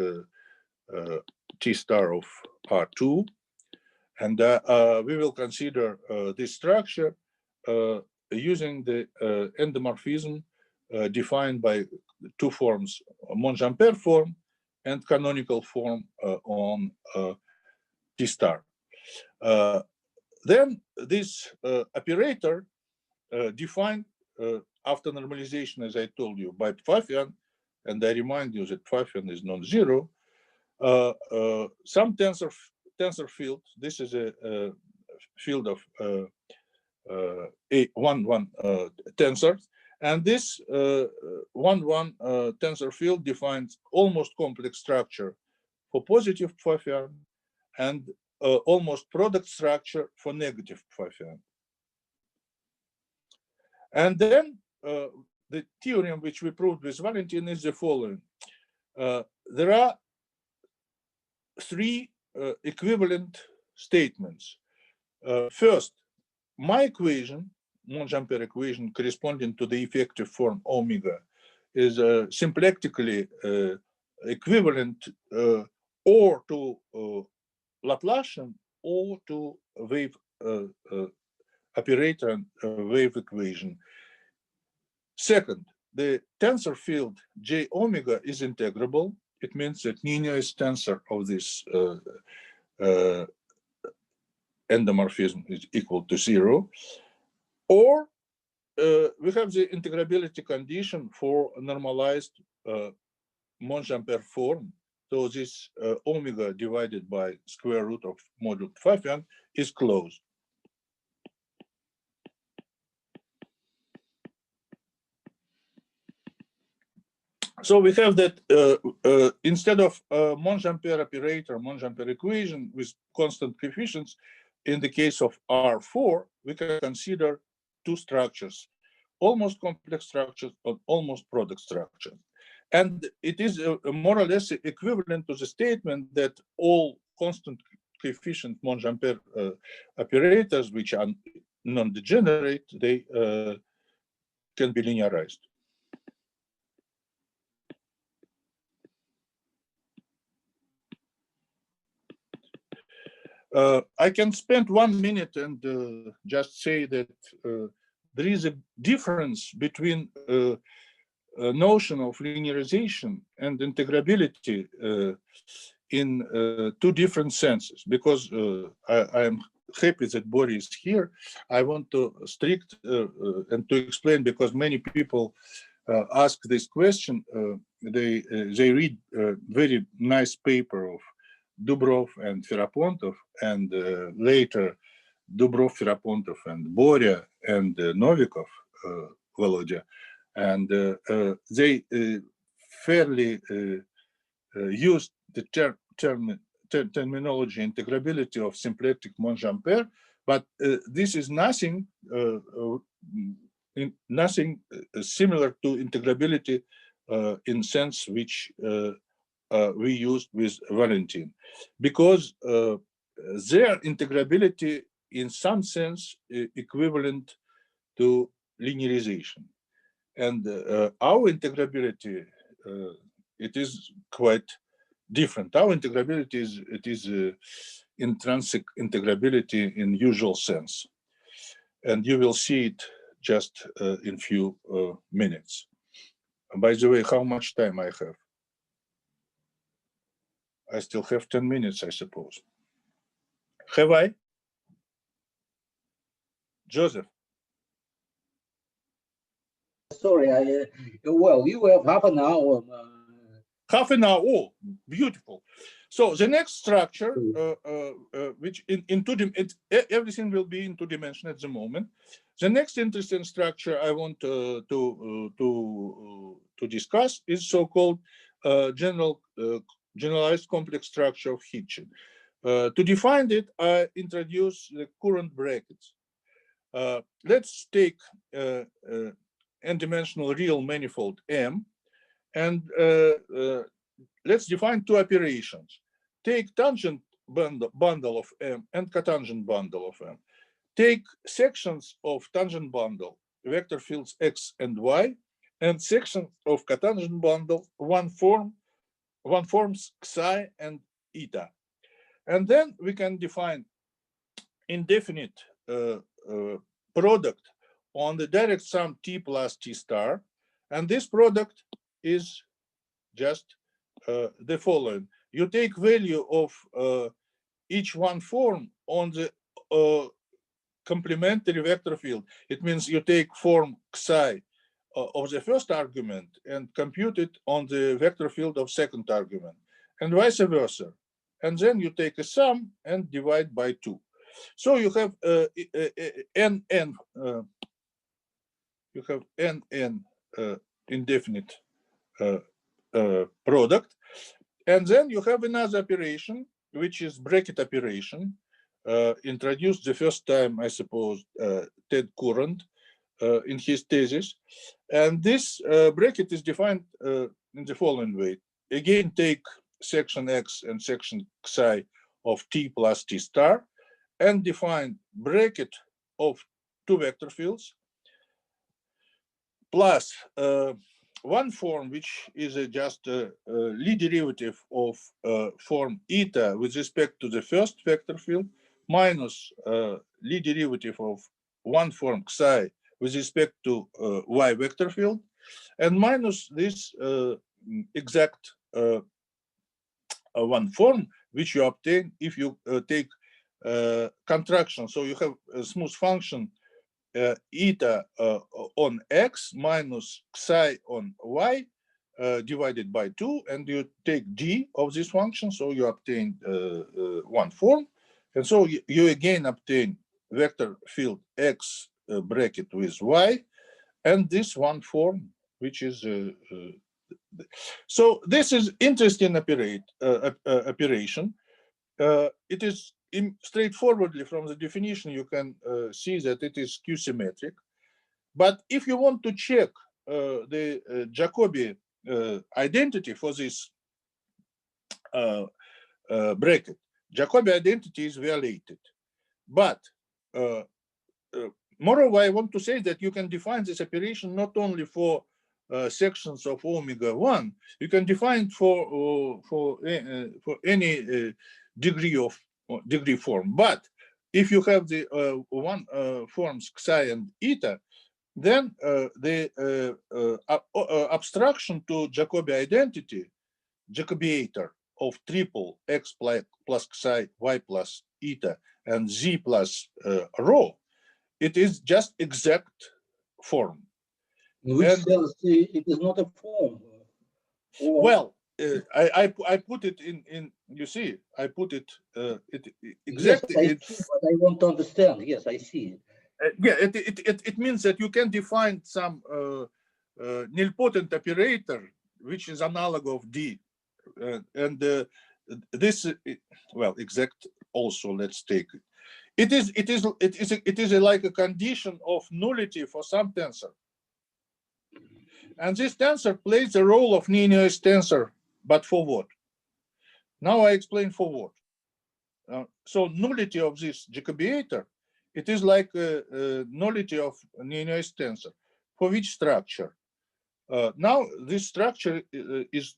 T star of R2. And we will consider this structure using the endomorphism defined by two forms, Monge-Ampère form and canonical form on T star. Then this operator defined after normalization, as I told you, by Pfaffian, and I remind you that Pfaffian is non-zero, some tensor field, this is a field of one tensors, and this one tensor field defines almost complex structure for positive Pfaffian and almost product structure for negative Pfaffian. And then the theorem which we proved with Valentin is the following. There are three equivalent statements. First, my equation, Monge-Ampère equation corresponding to the effective form omega, is symplectically equivalent or to Laplacian or to wave operator and wave equation. Second, the tensor field J omega is integrable. It means that Nino is tensor of this endomorphism is equal to 0. Or we have the integrability condition for normalized Monge-Ampère form. So this omega divided by square root of modulo Pfaffian is closed. So we have that instead of Monge-Ampère operator, Monge-Ampère equation with constant coefficients, in the case of R4, we can consider two structures, almost complex structures or almost product structures. And it is more or less equivalent to the statement that all constant coefficient Monge-Ampère operators, which are non-degenerate, they can be linearized. I can spend 1 minute and just say that there is a difference between notion of linearization and integrability in two different senses. Because I am happy that Boris is here, I want to strict and to explain, because many people ask this question. They read a very nice paper of Dubrov and Ferapontov, and later Dubrov, Ferapontov, and Borya, and Novikov, Volodya, and they fairly used the terminology integrability of symplectic Monge-Ampère, but this is nothing similar to integrability in sense which we used with Valentin, because their integrability in some sense equivalent to linearization. And our integrability, it is quite different. Our integrability is intrinsic integrability in usual sense, and you will see it just in few minutes. By the way, how much time I have? I still have 10 minutes, I suppose. Have I? Joseph? Sorry, well, you have half an hour. Half an hour, oh, beautiful. So the next structure, which in everything will be in 2 dimension at the moment. The next interesting structure I want to discuss is so-called generalized complex structure of Hitchin. To define it, I introduce the current brackets. Let's take n-dimensional real manifold M, and let's define 2 operations. Take tangent bundle of M and cotangent bundle of M. Take sections of tangent bundle, vector fields X and Y, and sections of cotangent bundle, one forms psi and eta. And then we can define indefinite product on the direct sum T plus T star. And this product is just the following. You take value of each one form on the complementary vector field. It means you take form psi of the first argument and compute it on the vector field of second argument, and vice versa. And then you take a sum and divide by 2. So you have indefinite product, and then you have another operation, which is bracket operation, introduced the first time, I suppose, Ted Courant in his thesis. And this bracket is defined in the following way. Again, take section X and section psi of T plus T star, and define bracket of 2 vector fields plus one form, which is just a Lie derivative of form eta with respect to the first vector field, minus Lie derivative of one form psi with respect to y vector field, and minus this exact one form, which you obtain if you take contraction. So you have a smooth function eta on x minus psi on y divided by 2, and you take d of this function, so you obtain one form. And so you again obtain vector field x bracket with y, and this one form, which is so this is interesting operation. It is straightforwardly from the definition, you can see that it is Q-symmetric. But if you want to check the Jacobi identity for this bracket, Jacobi identity is violated. But moreover, I want to say that you can define this operation not only for sections of omega 1, you can define for any degree form. But if you have the one forms psi and eta, then the abstraction to Jacobi identity, Jacobiator of triple x plus psi, y plus eta, and z plus rho, it is just exact form. Which says it is not a form. Well, I put it in you see, I put it exactly. Yes, I see, but I want to understand. Yes, I see. Yeah, it means that you can define some nilpotent operator, which is analog of D, and this well, exact also. Let's take it. It is like a condition of nullity for some tensor. And this tensor plays the role of Ninius tensor, but for what? Now I explain for what. So nullity of this Jacobiator, it is like a nullity of Ninius tensor. For which structure? Now this structure is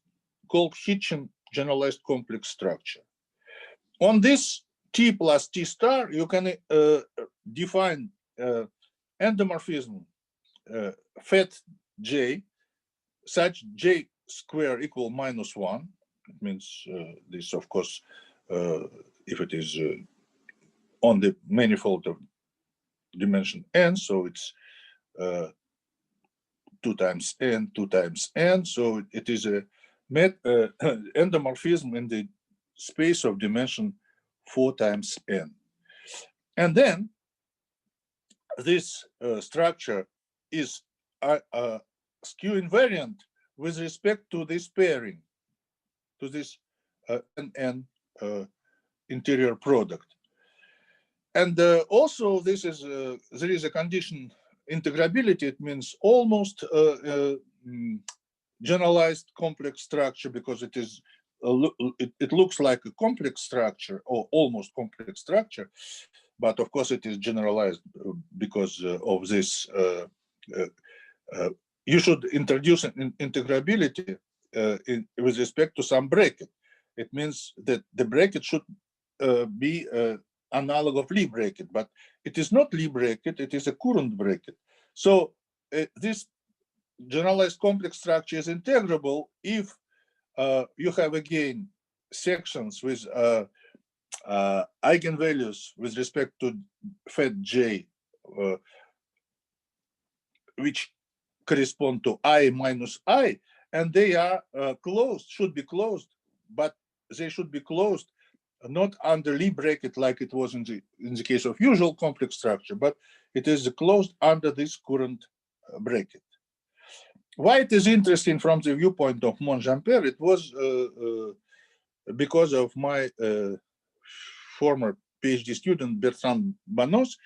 called Hitchin generalized complex structure. On this T plus T star, you can define endomorphism fat J such J square equal -1. It means this, of course, if it is on the manifold of dimension n, so it's 2 times n, 2 times n. So it is a endomorphism in the space of dimension 4 times n. And then this structure is skew invariant with respect to this pairing, to this n interior product. And also this is there is a condition integrability. It means almost generalized complex structure, because it is it looks like a complex structure or almost complex structure, but of course it is generalized because of this. You should introduce an integrability with respect to some bracket. It means that the bracket should be analog of Lie bracket, but it is not Lie bracket, it is a Courant bracket. So this generalized complex structure is integrable if you have again sections with eigenvalues with respect to fat J, which correspond to I minus I, and they are closed, should be closed, but they should be closed not under Lie bracket like it was in the case of usual complex structure, but it is closed under this Courant bracket. Why it is interesting from the viewpoint of Monge-Ampère? It was because of my former PhD student Bertrand Banos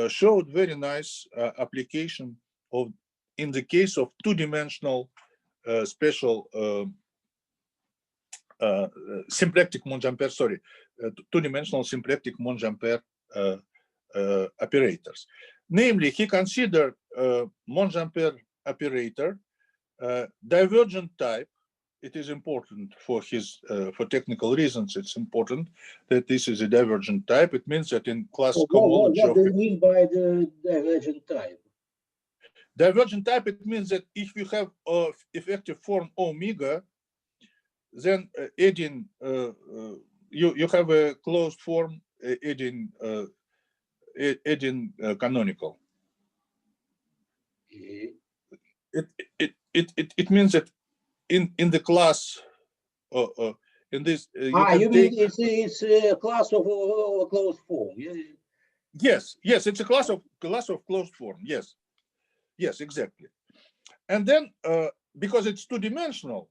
showed very nice application of in the case of two-dimensional special symplectic Monge-Ampère, sorry, two-dimensional symplectic Monge-Ampère operators. Namely, he considered Monge-Ampère operator divergent type. It is important for his for technical reasons. It's important that this is a divergent type. It means that in classical homology, what do you mean by the divergent type? Divergent type, it means that if you have effective form omega, then adding you have a closed form adding canonical. It means that in the class in this you mean it's a class of a closed form? Yes, it's a class of closed form. Yes, exactly. And then because it's two-dimensional,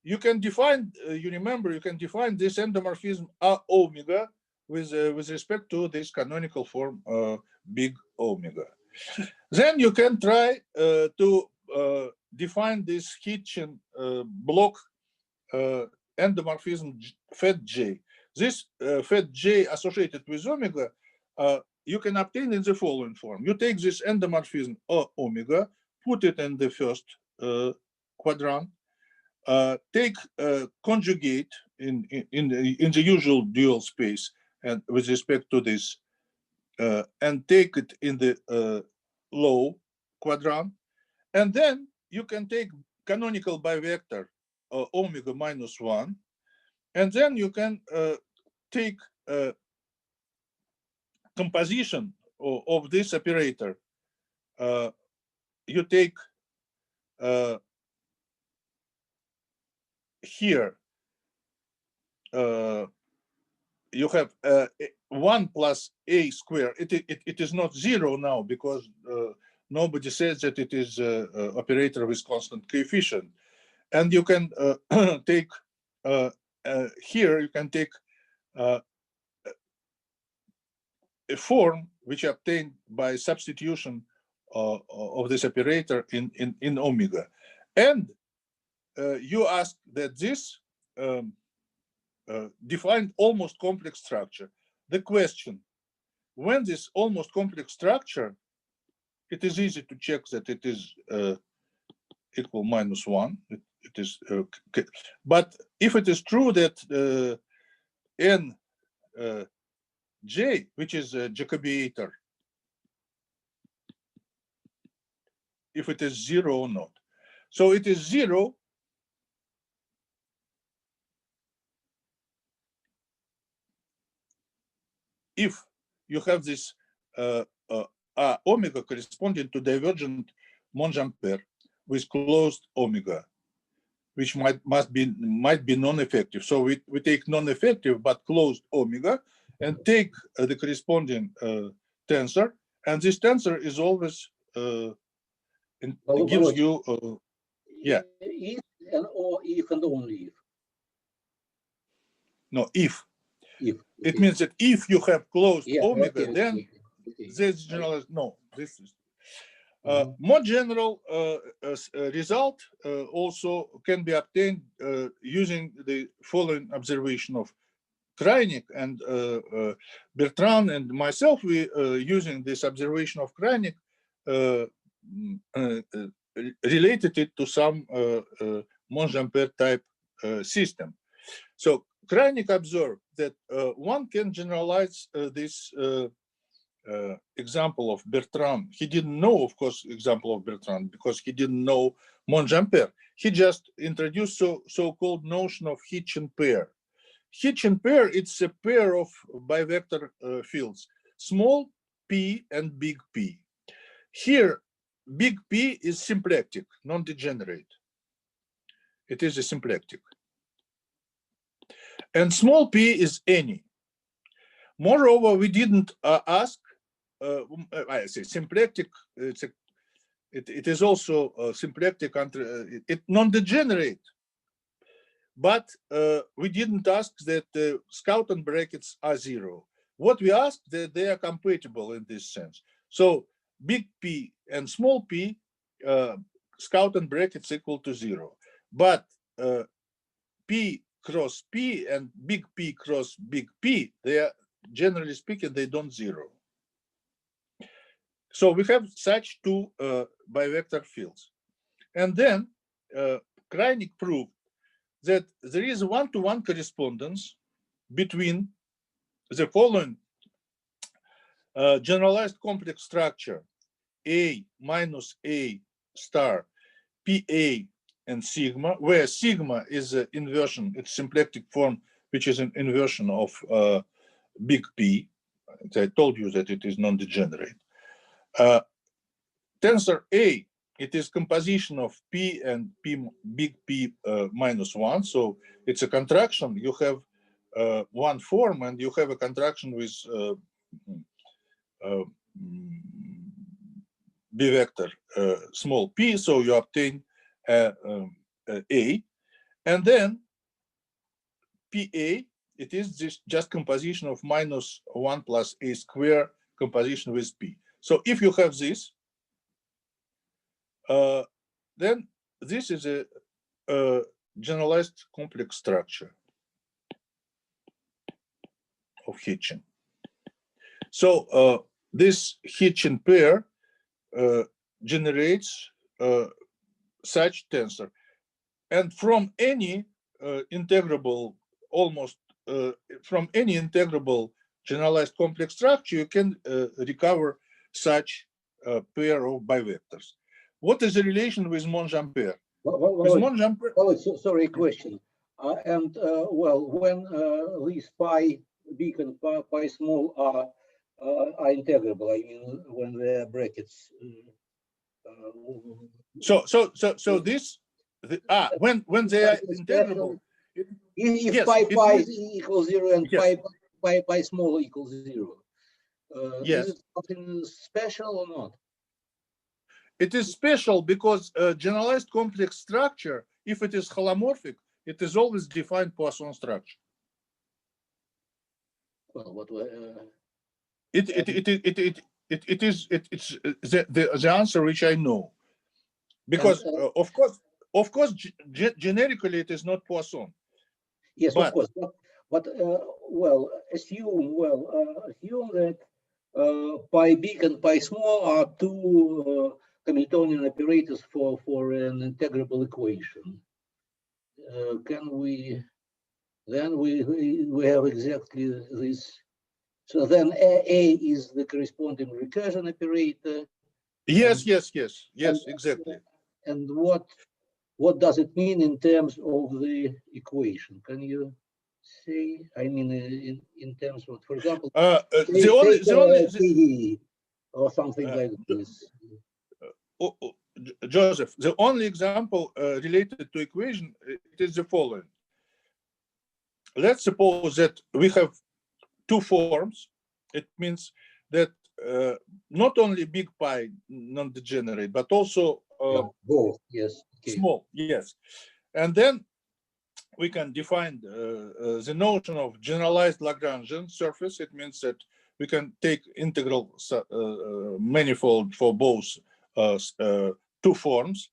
you can define you remember you can define this endomorphism A omega with respect to this canonical form big omega. Then you can try to define this Hitchin block endomorphism fat J. This fat J associated with omega you can obtain in the following form. You take this endomorphism omega, put it in the first quadrant, take conjugate in the usual dual space and with respect to this, and take it in the low quadrant, and then you can take canonical bivector omega -1, and then you can take composition of this operator. You take here you have 1 plus a square. It is not 0 now because nobody says that it is operator with constant coefficient. And you can take here you can take a form which obtained by substitution of this operator in omega. And you ask that this defined almost complex structure. The question, when this almost complex structure, it is easy to check that it is equal -1. it is. But if it is true that n j, which is a Jacobiator, if it is 0 or not. So it is 0 if you have this omega corresponding to divergent Monge-Ampère with closed omega, which might be non-effective. So we take non-effective but closed omega and take the corresponding tensor, and this tensor is always gives you yeah. If and or if and only if. No, if. If. It means that if you have closed omega, okay, then this generalized. No, this is more general result also can be obtained using the following observation of Krajnik and Bertrand and myself. We using this observation of Krajnik related it to some Monge-Ampère type system. So Krajnik observed that one can generalize this example of Bertrand. He didn't know, of course, example of Bertrand because he didn't know Monge-Ampère. He just introduced so-called notion of Hitchin pair. Hitchin pair, it's a pair of bivector fields, small p and big P. Here, big P is symplectic, non-degenerate. It is a symplectic. And small p is any. Moreover, we didn't ask, I say symplectic, it is also symplectic, it non-degenerate. But we didn't ask that the Schouten brackets are 0. What we asked, that they are compatible in this sense. So big P and small p, Schouten brackets equal to 0. But P cross P and big P cross big P, they are, generally speaking, they don't 0. So we have such two bivector fields. And then Krajnik proved that there is one-to-one correspondence between the following generalized complex structure A minus A star PA and sigma, where sigma is an inversion, it's symplectic form, which is an inversion of big P. I told you that it is non-degenerate. Tensor A, it is composition of P and P big P minus 1. So it's a contraction. You have one form and you have a contraction with B vector small p. So you obtain A. And then PA, it is this just composition of minus 1 plus A square composition with P. So if you have this, then this is a generalized complex structure of Hitchin. So this Hitchin pair generates such tensor, and from any integrable, almost from any integrable generalized complex structure, you can recover such pair of bivectors. What is the relation with Monge-Ampère? With Monge-Ampère. Oh, sorry, question. And well, when these pi big and pi small are integrable, I mean, when the brackets. So this when they are integrable. If yes, pi equals 0 and yes. pi small equals 0, yes. is it something special or not? It is special because generalized complex structure, if it is holomorphic, it is always defined Poisson structure. Well, what it's the answer which I know, because of course generically it is not Poisson. Yes, but, of course, but well, assume that pi big and pi small are two Hamiltonian operators for an integrable equation. can we, then we have exactly this. So then A is the corresponding recursion operator. Yes, and, exactly. And what does it mean in terms of the equation? Can you say? I mean, in terms of, for example, TE or something like this. Joseph, the only example related to equation, it is the following. Let's suppose that we have two forms. It means that not only big pi non-degenerate, but also both, yes. Okay. Small, yes. And then we can define the notion of generalized Lagrangian surface. It means that we can take integral manifold for both two forms.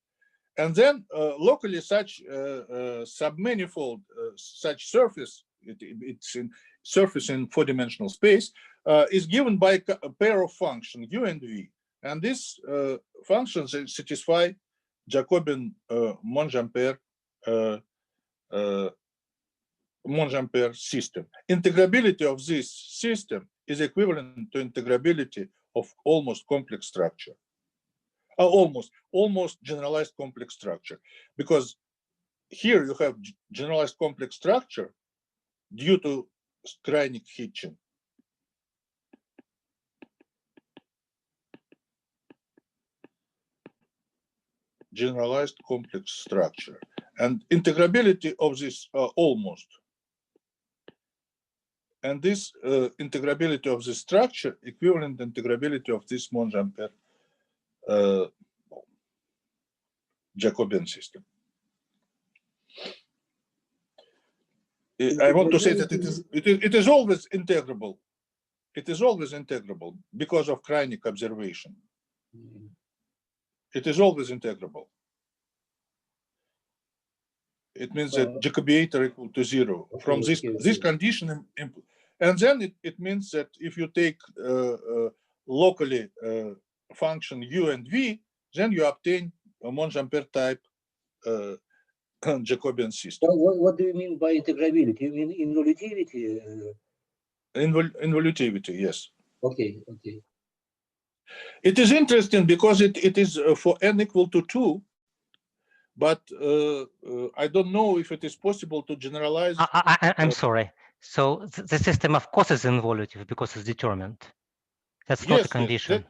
And then locally such submanifold, such surface, it's in surface in four-dimensional space, is given by a pair of functions, u and v. And these functions satisfy Jacobian Monge-Ampère Monge-Ampère system. Integrability of this system is equivalent to integrability of almost complex structure. Almost generalized complex structure, because here you have generalized complex structure due to Kreinic Hitchin. Generalized complex structure and integrability of this almost. And this integrability of the structure equivalent integrability of this Monge-Ampère Jacobian system. I want to say that it is always integrable. It is always integrable because of Kreinic observation. It is always integrable. It means that Jacobiator equal to 0 from this condition. And then it means that if you take locally function u and v, then you obtain a Monge-Ampère type Jacobian system. What do you mean by integrability? You mean involutivity? Involutivity, yes. Okay. It is interesting because it is for n equal to 2, but I don't know if it is possible to generalize. I'm sorry. So the system, of course, is involutive because it's determined. That's not a condition.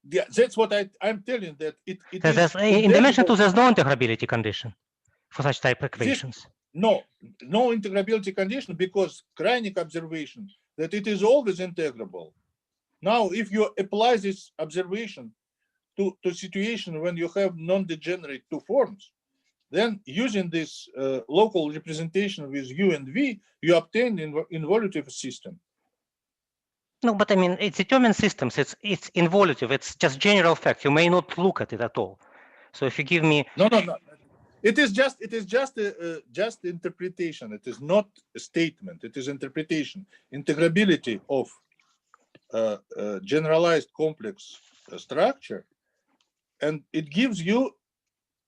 That's what I'm telling, that it is in dimension 2, there's no integrability condition for such type equations. No integrability condition, because Kreinic observation that it is always integrable. Now, if you apply this observation to situation when you have non-degenerate two forms, then using this local representation with u and v, you obtain involutive system. No, but I mean, it's determined systems. It's involutive. It's just general fact. You may not look at it at all. So if you give me no. It is just interpretation. It is not a statement. It is interpretation. Integrability of generalized complex structure, and it gives you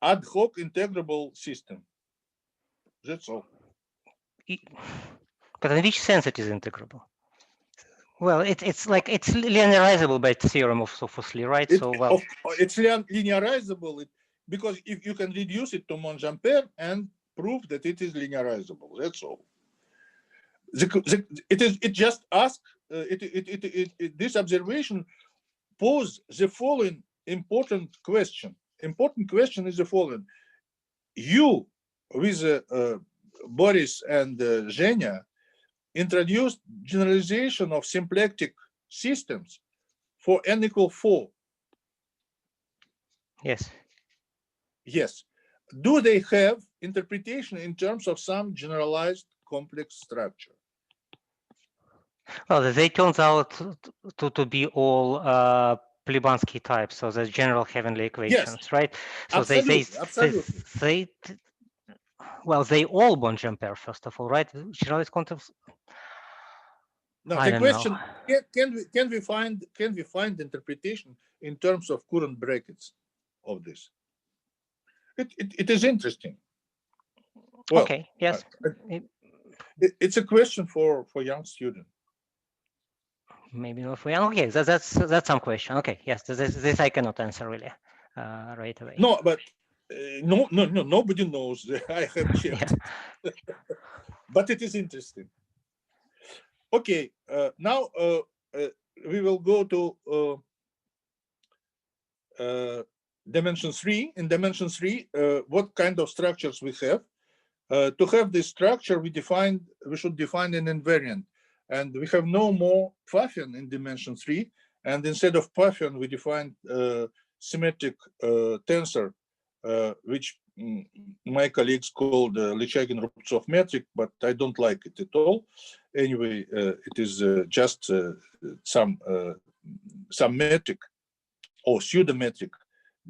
ad hoc integrable system. That's all. But in which sense it is integrable? Well, it's linearizable by the theorem of Sophus-Lie, right? It's linearizable because if you can reduce it to Monge-Ampère and prove that it is linearizable. That's all. It just asks. This observation poses the following important question. Important question is the following: you with Boris and Zhenya introduced generalization of symplectic systems for n equal 4. Yes. Yes. Do they have interpretation in terms of some generalized complex structure? Well, they turns out to be all Plibansky types, so the general heavenly equations, yes. Right? So absolutely. Well, they all Monge-Ampère, first of all, right? Generalized concepts. Now the question: can we find interpretation in terms of current brackets of this? It is interesting. Well, okay, yes. It's a question for young students. Maybe not for young. Okay, that's some question. Okay, yes, this I cannot answer really right away. No, but nobody knows. I have checked. Yeah. But it is interesting. Okay, now we will go to dimension 3. In dimension 3, what kind of structures we have? To have this structure, we should define an invariant, and we have no more Pfaffian in dimension 3. And instead of Pfaffian, we define symmetric tensor, which my colleagues called Lechagin-Rubtsov metric, but I don't like it at all. Anyway, it is just some metric or pseudometric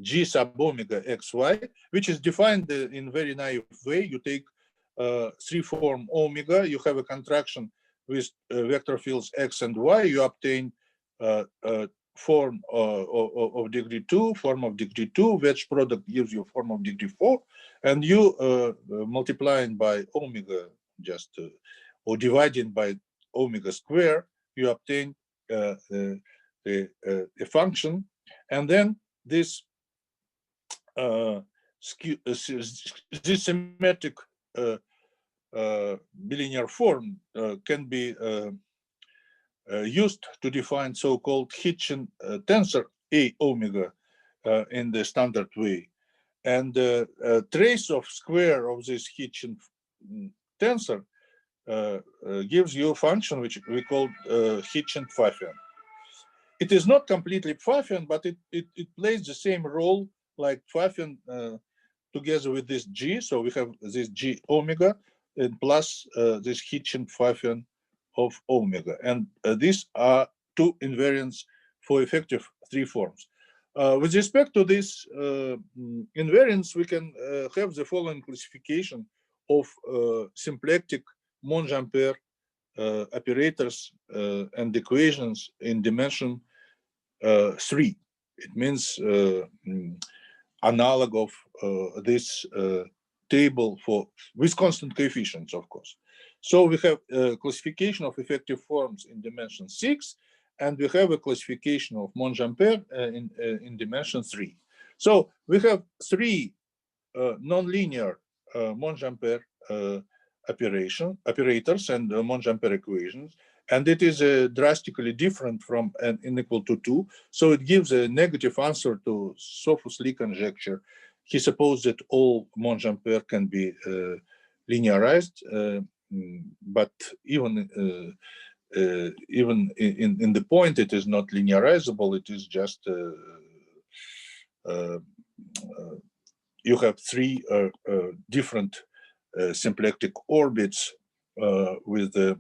G sub omega xy, which is defined in very naive way. You take 3-form omega, you have a contraction with vector fields x and y, you obtain form of degree 2, form of degree 2, wedge product gives you form of degree 4, and you multiplying by omega just or dividing by omega square, you obtain a function, and then this this symmetric bilinear form can be used to define so-called Hitchin tensor A omega in the standard way. And trace of square of this Hitchin tensor gives you a function which we call Hitchin-Pfaffian. It is not completely Pfaffian, but it plays the same role like Pfaffian together with this G. So we have this G omega and plus this Hitchin-Pfaffian of omega. And these are two invariants for effective 3 forms. With respect to this invariants, we can have the following classification of symplectic Monge-Ampère operators and equations in dimension 3. It means analog of this table with constant coefficients, of course. So we have a classification of effective forms in dimension 6, and we have a classification of Monge-Ampère in dimension 3. So we have 3 nonlinear Monge-Ampère operators and Monge-Ampère equations, and it is drastically different from n equal to 2. So it gives a negative answer to Sophus-Lee conjecture. He supposed that all Monge-Ampère can be linearized, but even in the point, it is not linearizable. It is just you have 3 different symplectic orbits with the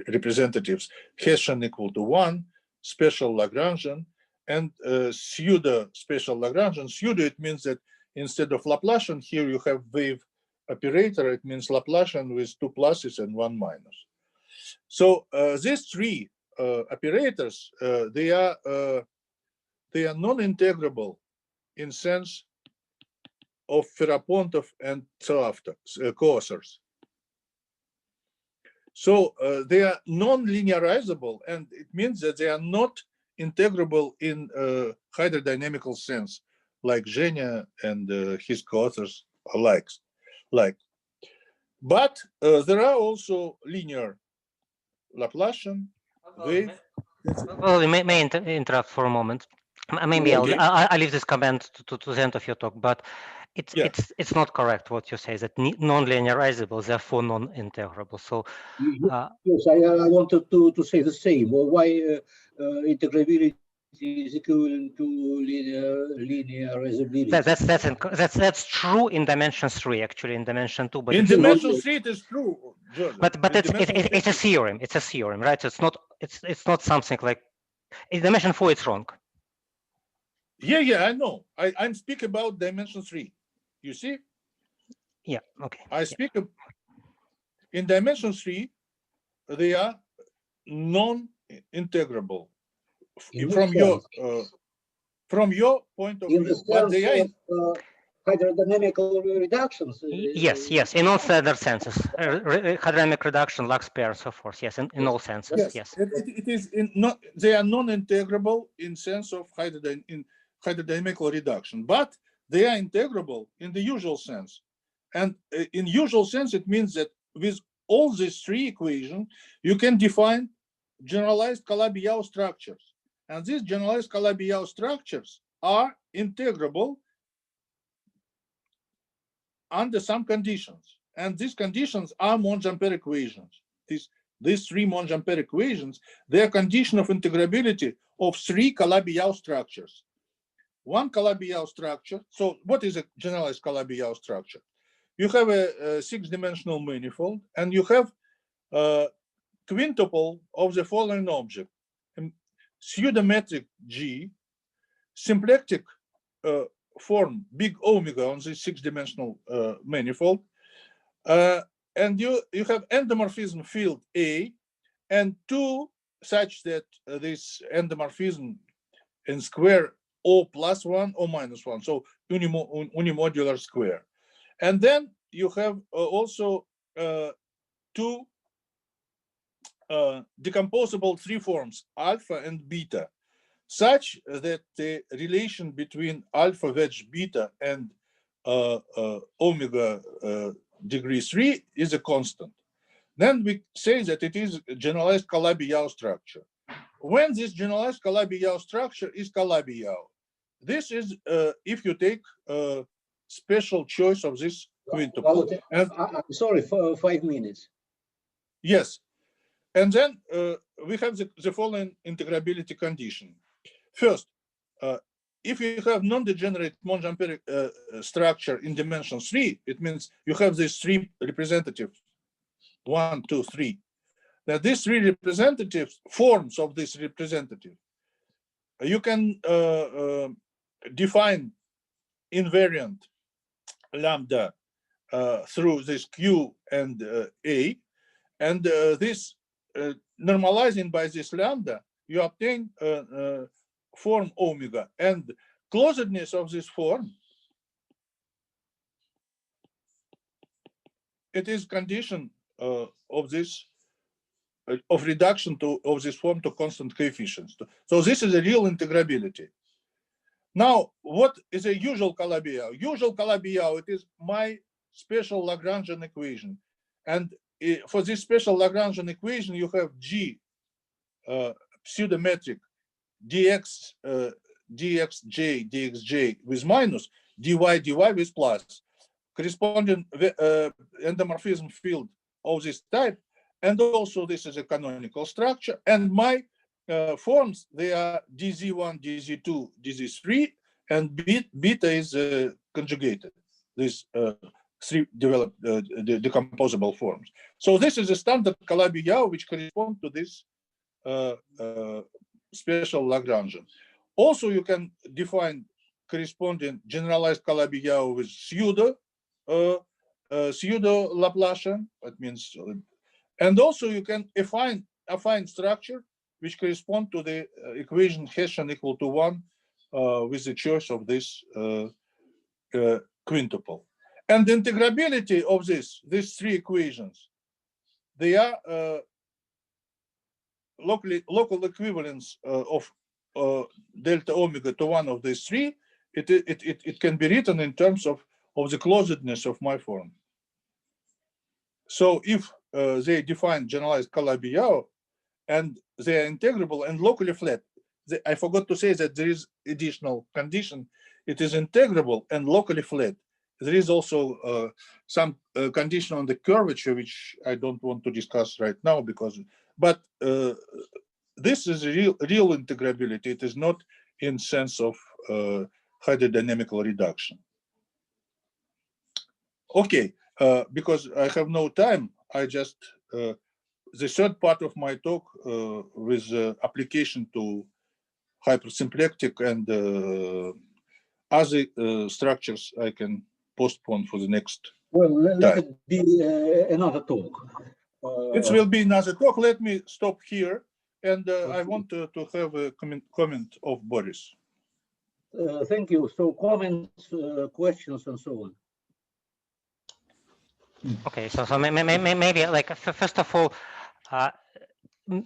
representatives Hessian equal to 1, special Lagrangian, and pseudo special Lagrangian. Pseudo, it means that instead of Laplacian, here you have wave operator. It means Laplacian with 2 pluses and 1 minus. So these 3 operators, they are non-integrable in sense of Ferapontov and Tsoafter coauthors. So they are non-linearizable, and it means that they are not integrable in hydrodynamical sense, like Zhenya and his coauthors alike. But there are also linear Laplacian wave. Well, you may interrupt for a moment. Maybe okay. I'll leave this comment to the end of your talk, but it's not correct what you say, that non-linearizable, therefore non-integrable. So yes, I wanted to say the same. Well, why integrability is equivalent to linearizability? That's true in dimension 3, actually. In dimension 2, but in dimension 3 it is true, Joseph. But it's a theorem. It's a theorem, right? It's not something like in dimension 4. It's wrong. Yeah, I know. I'm speaking about dimension 3. You see? Yeah. Okay. I speak in dimension 3. They are non-integrable from your point of view. But they are hydrodynamical reductions. Yes, in all standard senses. Hydrodynamic reduction, Lux pair, so forth. Yes, in all senses. Yes. It is not. They are non-integrable in sense of hydrodynamical reduction, but they are integrable in the usual sense. And in usual sense, it means that with all these three equations, you can define generalized Calabi-Yau structures. And these generalized Calabi-Yau structures are integrable under some conditions. And these conditions are Monge-Ampère equations. These three Monge-Ampère equations, they are condition of integrability of three Calabi-Yau structures. One Calabi-Yau structure. So what is a generalized Calabi-Yau structure? You have a six-dimensional manifold, and you have a quintuple of the following object: pseudometric G, symplectic form big omega on this six-dimensional manifold, and you have endomorphism field A, and two such that this endomorphism in square O plus 1 or minus 1, so unimodular square. And then you have also two decomposable three forms, alpha and beta, such that the relation between alpha wedge beta and omega degree 3 is a constant. Then we say that it is a generalized Calabi-Yau structure. When this generalized Calabi-Yau structure is Calabi-Yau, this is if you take a special choice of this quintuple. I'm sorry, for 5 minutes. Yes. And then we have the following integrability condition. First, if you have non-degenerate Monge-Ampère structure in dimension 3, it means you have these three representatives, 1, 2, 3. Now, these three representatives, forms of this representative, you can define invariant lambda through this Q and A, and this normalizing by this lambda, you obtain form omega, and closedness of this form, it is condition of this of reduction of this form to constant coefficients. So this is a real integrability. Now, what is a usual Calabi-Yau? Usual Calabi-Yau, it is my special Lagrangian equation. And for this special Lagrangian equation, you have G pseudometric dx dxj dxj with minus, dy with plus, corresponding endomorphism field of this type. And also this is a canonical structure. And my forms, they are dz1, dz2, dz3, and beta is conjugated, these three developed decomposable forms. So this is a standard Calabi-Yau which corresponds to this special Lagrangian. Also, you can define corresponding generalized Calabi-Yau with pseudo Laplacian. That means, and also you can affine structure which correspond to the equation Hessian equal to 1 with the choice of this quintuple. And the integrability of these three equations, they are local equivalence of delta omega to one of these three. It can be written in terms of the closedness of my form. So if they define generalized Calabi-Yau and they are integrable and locally flat, I forgot to say that there is additional condition. It is integrable and locally flat. There is also some condition on the curvature, which I don't want to discuss right now but this is real integrability. It is not in sense of hydrodynamical reduction. Okay, because I have no time, I just, the third part of my talk with application to hypersymplectic and other structures I can postpone for the next let it be another talk. It will be another talk. Let me stop here. And I want to have a comment of Boris. Thank you. So comments, questions, and so on. Okay, so maybe like first of all,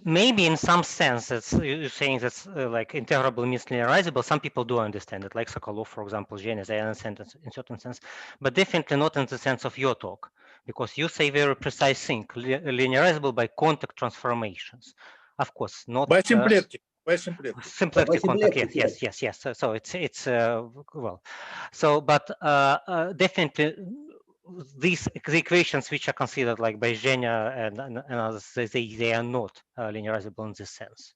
maybe in some sense it's you're saying that's like integrable means linearizable. Some people do understand it, like Sokolov, for example, Zhenya, they understand it in certain sense, but definitely not in the sense of your talk, because you say very precise thing, linearizable by contact transformations. Of course, not by symplectic. By symplectic. Symplectic contact, symplectic, yes. So it's well, so but definitely these the equations which are considered like by Zhenya and others, they are not linearizable in this sense.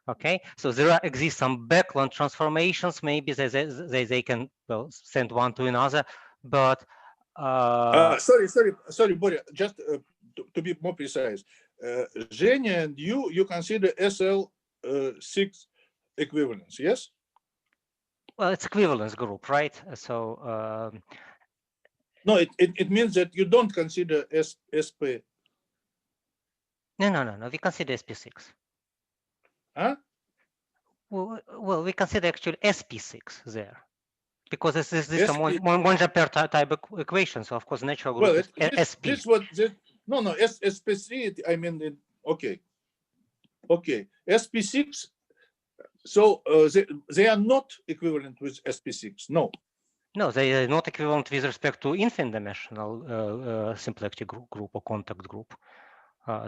Okay, so there exist some background transformations. Maybe they can well send one to another, but sorry, Borya. Just to be more precise, Zhenya and you consider SL6 equivalence, yes? well, it's equivalence group, right? So no, it means that you don't consider SP. No. We consider SP6. Huh? Well, we consider actually SP6 there, because this is a Monge-Ampère type equation. So of course, natural group is SP. This what this, no SP3. I mean, okay, SP6. So they are not equivalent with SP6. No, they are not equivalent with respect to infinite dimensional symplectic group or contact group.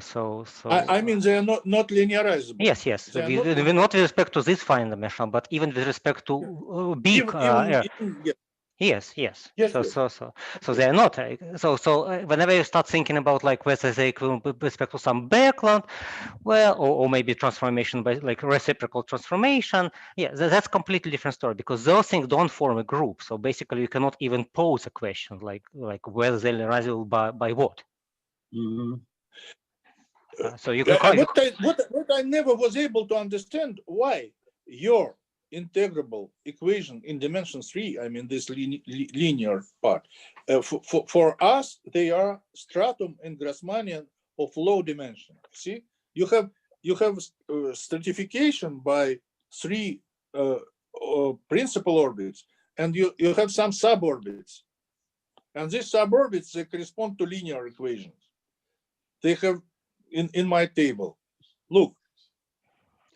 So I mean they are not linearizable. Yes. We're not with respect to this finite dimensional, but even with respect to big. Yes. So they are not. So whenever you start thinking about like whether they equivalent with respect to some background, well, or maybe transformation by like reciprocal transformation, yeah, that's completely different story, because those things don't form a group. So basically, you cannot even pose a question like whether they're linearizable by what. Mm-hmm. So you can what I never was able to understand, why your integrable equation in dimension 3, I mean this linear part, for us they are stratum and Grassmannian of low dimension. See, you have stratification by 3 principal orbits, and you have some suborbits, and these suborbits, they correspond to linear equations. They have in my table. Look,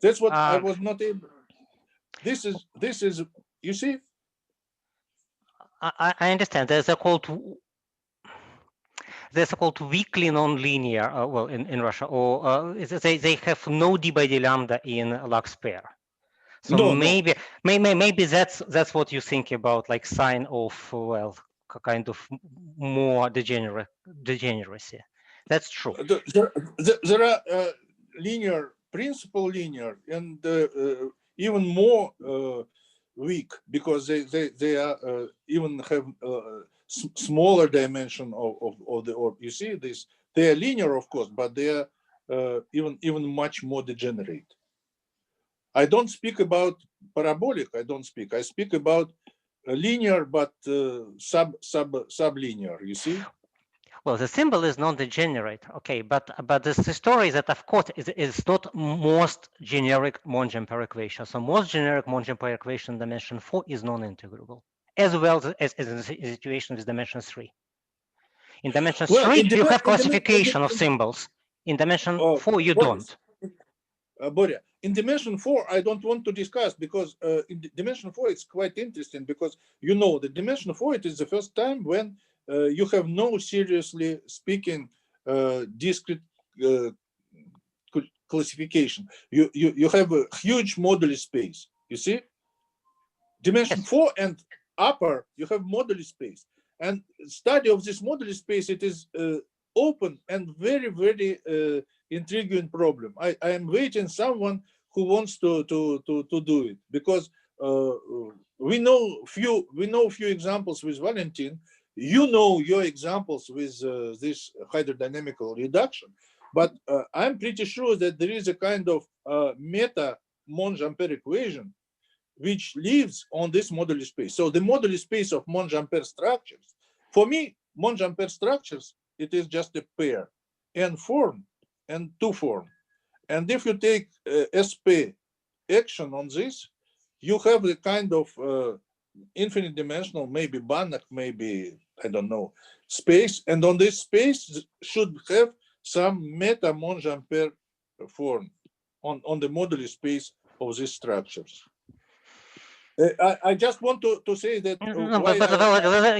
that's what I was not able. This is you see. I understand. There's a called weakly non-linear. Well, in Russia, or they have no d by d lambda in Lux pair. So maybe that's what you think about, like sign of well, kind of more degeneracy. That's true. There are linear, principal linear, and even more weak, because they are even have smaller dimension of the orb. You see this? They are linear, of course, but they are even much more degenerate. I don't speak about parabolic. I speak about linear, but sublinear. You see? Well, the symbol is non-degenerate, okay, but the story is that, of course, is not most generic Monge-Ampère equation. So most generic Monge-Ampère equation in dimension 4 is non-integrable, as well as in the situation with dimension 3. In dimension 3, you have classification of symbols. In dimension 4, you don't. Borya, in dimension 4, I don't want to discuss, because in dimension 4, it's quite interesting, because the dimension 4, it is the first time when you have no, seriously speaking, discrete classification. You have a huge moduli space. You see, dimension 4 and upper, you have moduli space, and study of this moduli space, it is open and very, very intriguing problem. I am waiting someone who wants to do it, because we know few examples with Valentin. You know your examples with this hydrodynamical reduction, but I'm pretty sure that there is a kind of meta Monge-Ampère equation which lives on this moduli space. So the moduli space of Monge-Ampère structures, for me, Monge-Ampère structures, it is just a pair, n form and 2 form. And if you take SP action on this, you have a kind of infinite dimensional, maybe Banach, maybe, I don't know, space. And on this space should have some meta Monge-Ampère form on the modular space of these structures. I just want to say that.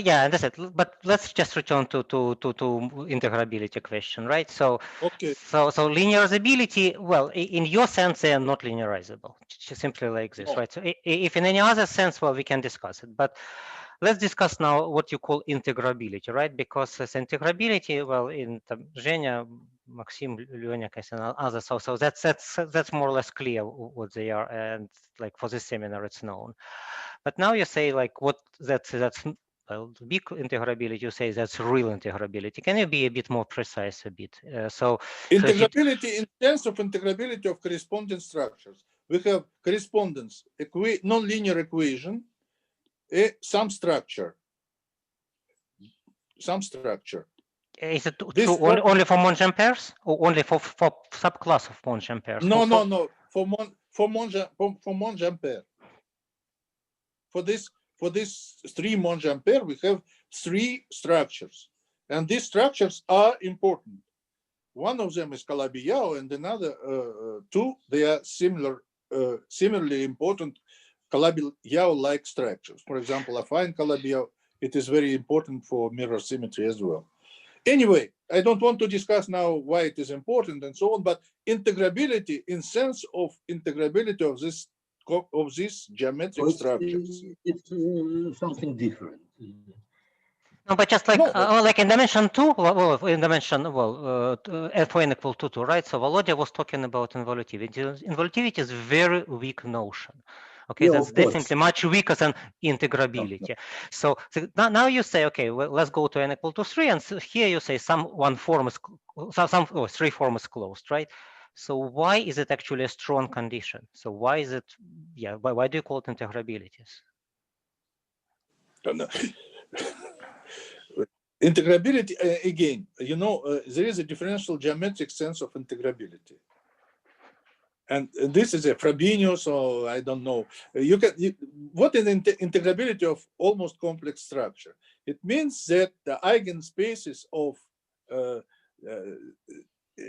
Yeah, that's it. But let's just return to integrability question, right? So, okay. So linearizability. Well, in your sense, they are not linearizable. Just simply like this, right? So, if in any other sense, well, we can discuss it. But let's discuss now what you call integrability, right? Because as integrability, well, in Zhenya, Maxim, Lyonya, and others, so that's more or less clear what they are, and like for this seminar, it's known. But now you say like what that's well, big integrability. You say that's real integrability. Can you be a bit more precise a bit? Integrability in terms of integrability of corresponding structures. We have correspondence, non-linear equation, some structure. Is it true only for Monge-Ampères or only for subclass of Monge-Ampères? No. For Monge-Ampère. For this 3 Monge-Ampère, we have 3 structures, and these structures are important. One of them is Calabi-Yau, and another 2, they are similarly important Calabi-Yau-like structures. For example, affine Calabi-Yau, it is very important for mirror symmetry as well. Anyway, I don't want to discuss now why it is important and so on, but integrability in sense of integrability of these geometric structures. It's something different. No, but just like like in dimension 2, in dimension for n equal to 2, right? So Volodya was talking about involutivity. Involutivity is a very weak notion. Okay, that's definitely much weaker than integrability. So now you say, okay, well, let's go to n equal to 3, and so here you say three form is closed, right? So why is it actually a strong condition? So why is it? Yeah, why do you call it integrabilities? Integrability, again, there is a differential geometric sense of integrability. And this is a Frobenius, or I don't know. What is integrability of almost complex structure? It means that the eigenspaces of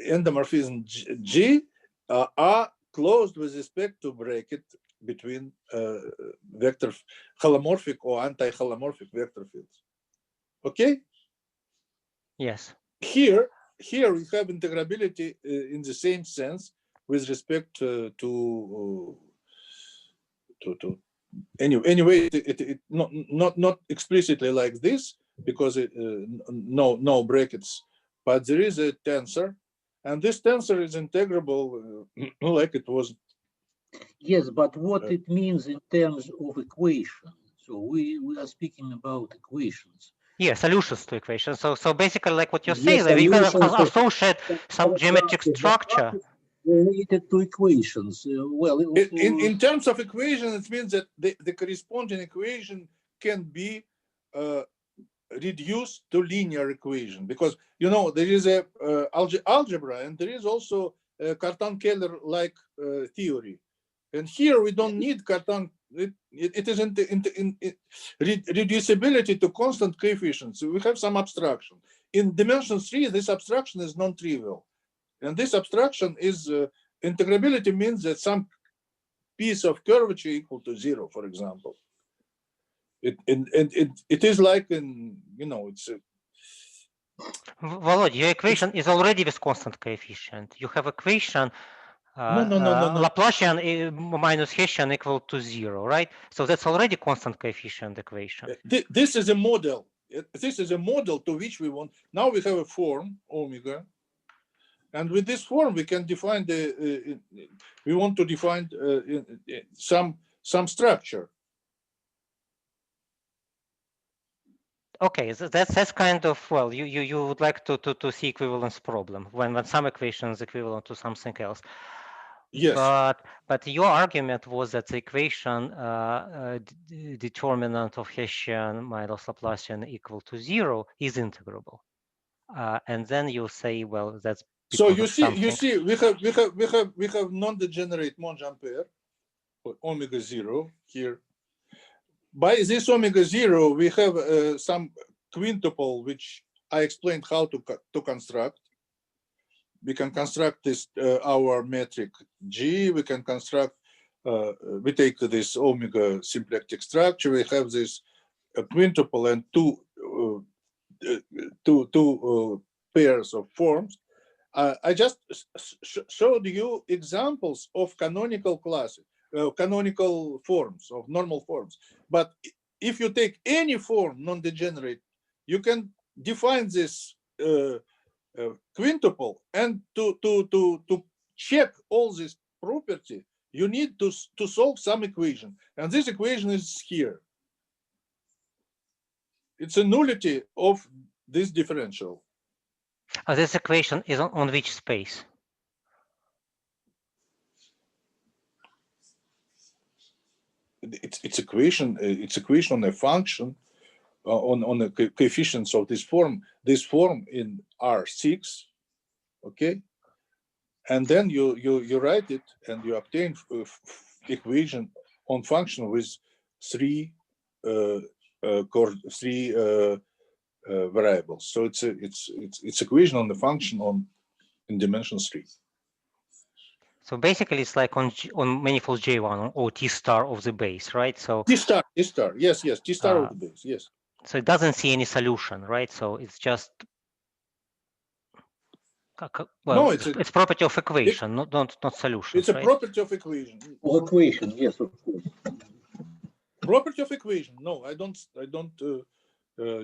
endomorphism G are closed with respect to bracket between vector holomorphic or anti-holomorphic vector fields. Okay? Yes. Here we have integrability in the same sense with respect to anyway it not explicitly like this because no brackets, but there is a tensor, and this tensor is integrable like it was. Yes, but what it means in terms of equation. So we are speaking about equations. Yeah, solutions to equations. So basically, like what you're saying, that you can associate some geometric structure related to equations. Well, in terms of equation, it means that the corresponding equation can be reduced to linear equation, because there is a algebra, and there is also a Cartan-Keller-like theory, and here we don't need Cartan. It is reducibility to constant coefficients. So we have some abstraction. In dimension 3, this abstraction is non-trivial. And this abstraction is integrability means that some piece of curvature equal to 0, for example. It is like it's Volodya, your equation is already with constant coefficient. You have equation no. Laplacian minus Hessian equal to 0, right? So that's already constant coefficient equation. This is a model. This is a model to which we want. Now we have a form omega, and with this form we can define we want to define some structure. Okay, so that's kind of, well, you would like to see equivalence problem when some equation is equivalent to something else. Yes. But your argument was that the equation determinant of Hessian minus Laplacian equal to 0 is integrable, and then you say, well, that's so you see we have non-degenerate Monge-Ampère omega 0 here. By this omega 0, we have some quintuple, which I explained how to construct. We can construct this our metric G. We can construct. We take this omega symplectic structure. We have this quintuple and two pairs of forms. I just showed you examples of canonical classes, canonical forms of normal forms. But if you take any form non-degenerate, you can define this quintuple, and to check all this property, you need to solve some equation, and this equation is here. It's a nullity of this differential. This equation is on which space? It's equation. It's equation on a function on the coefficients of this form. This form in R6, okay, and then you write it and you obtain equation on function with three variables. So it's equation on the function in dimension 3. So basically, it's like on manifold J1 or T star of the base, right? So T star, yes, T star of the base, yes. So it doesn't see any solution, right? So it's just well, no, it's property of equation, not solution. It's a property of equation. Equation, yes, of course. Property of equation. No, I don't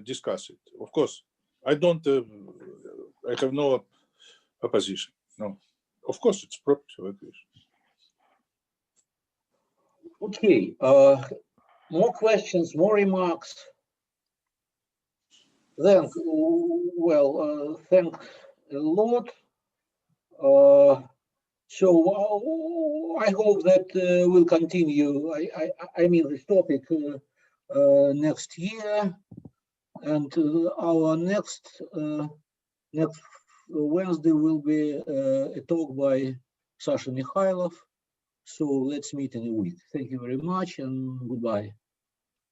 discuss it. Of course, I don't. I have no opposition. No, of course, it's property of equation. Okay. More questions, more remarks. Then, well, thanks a lot. So I hope that we'll continue. I mean this topic next year, and our next Wednesday will be a talk by Sasha Mikhailov. So let's meet in a week. Thank you very much and goodbye.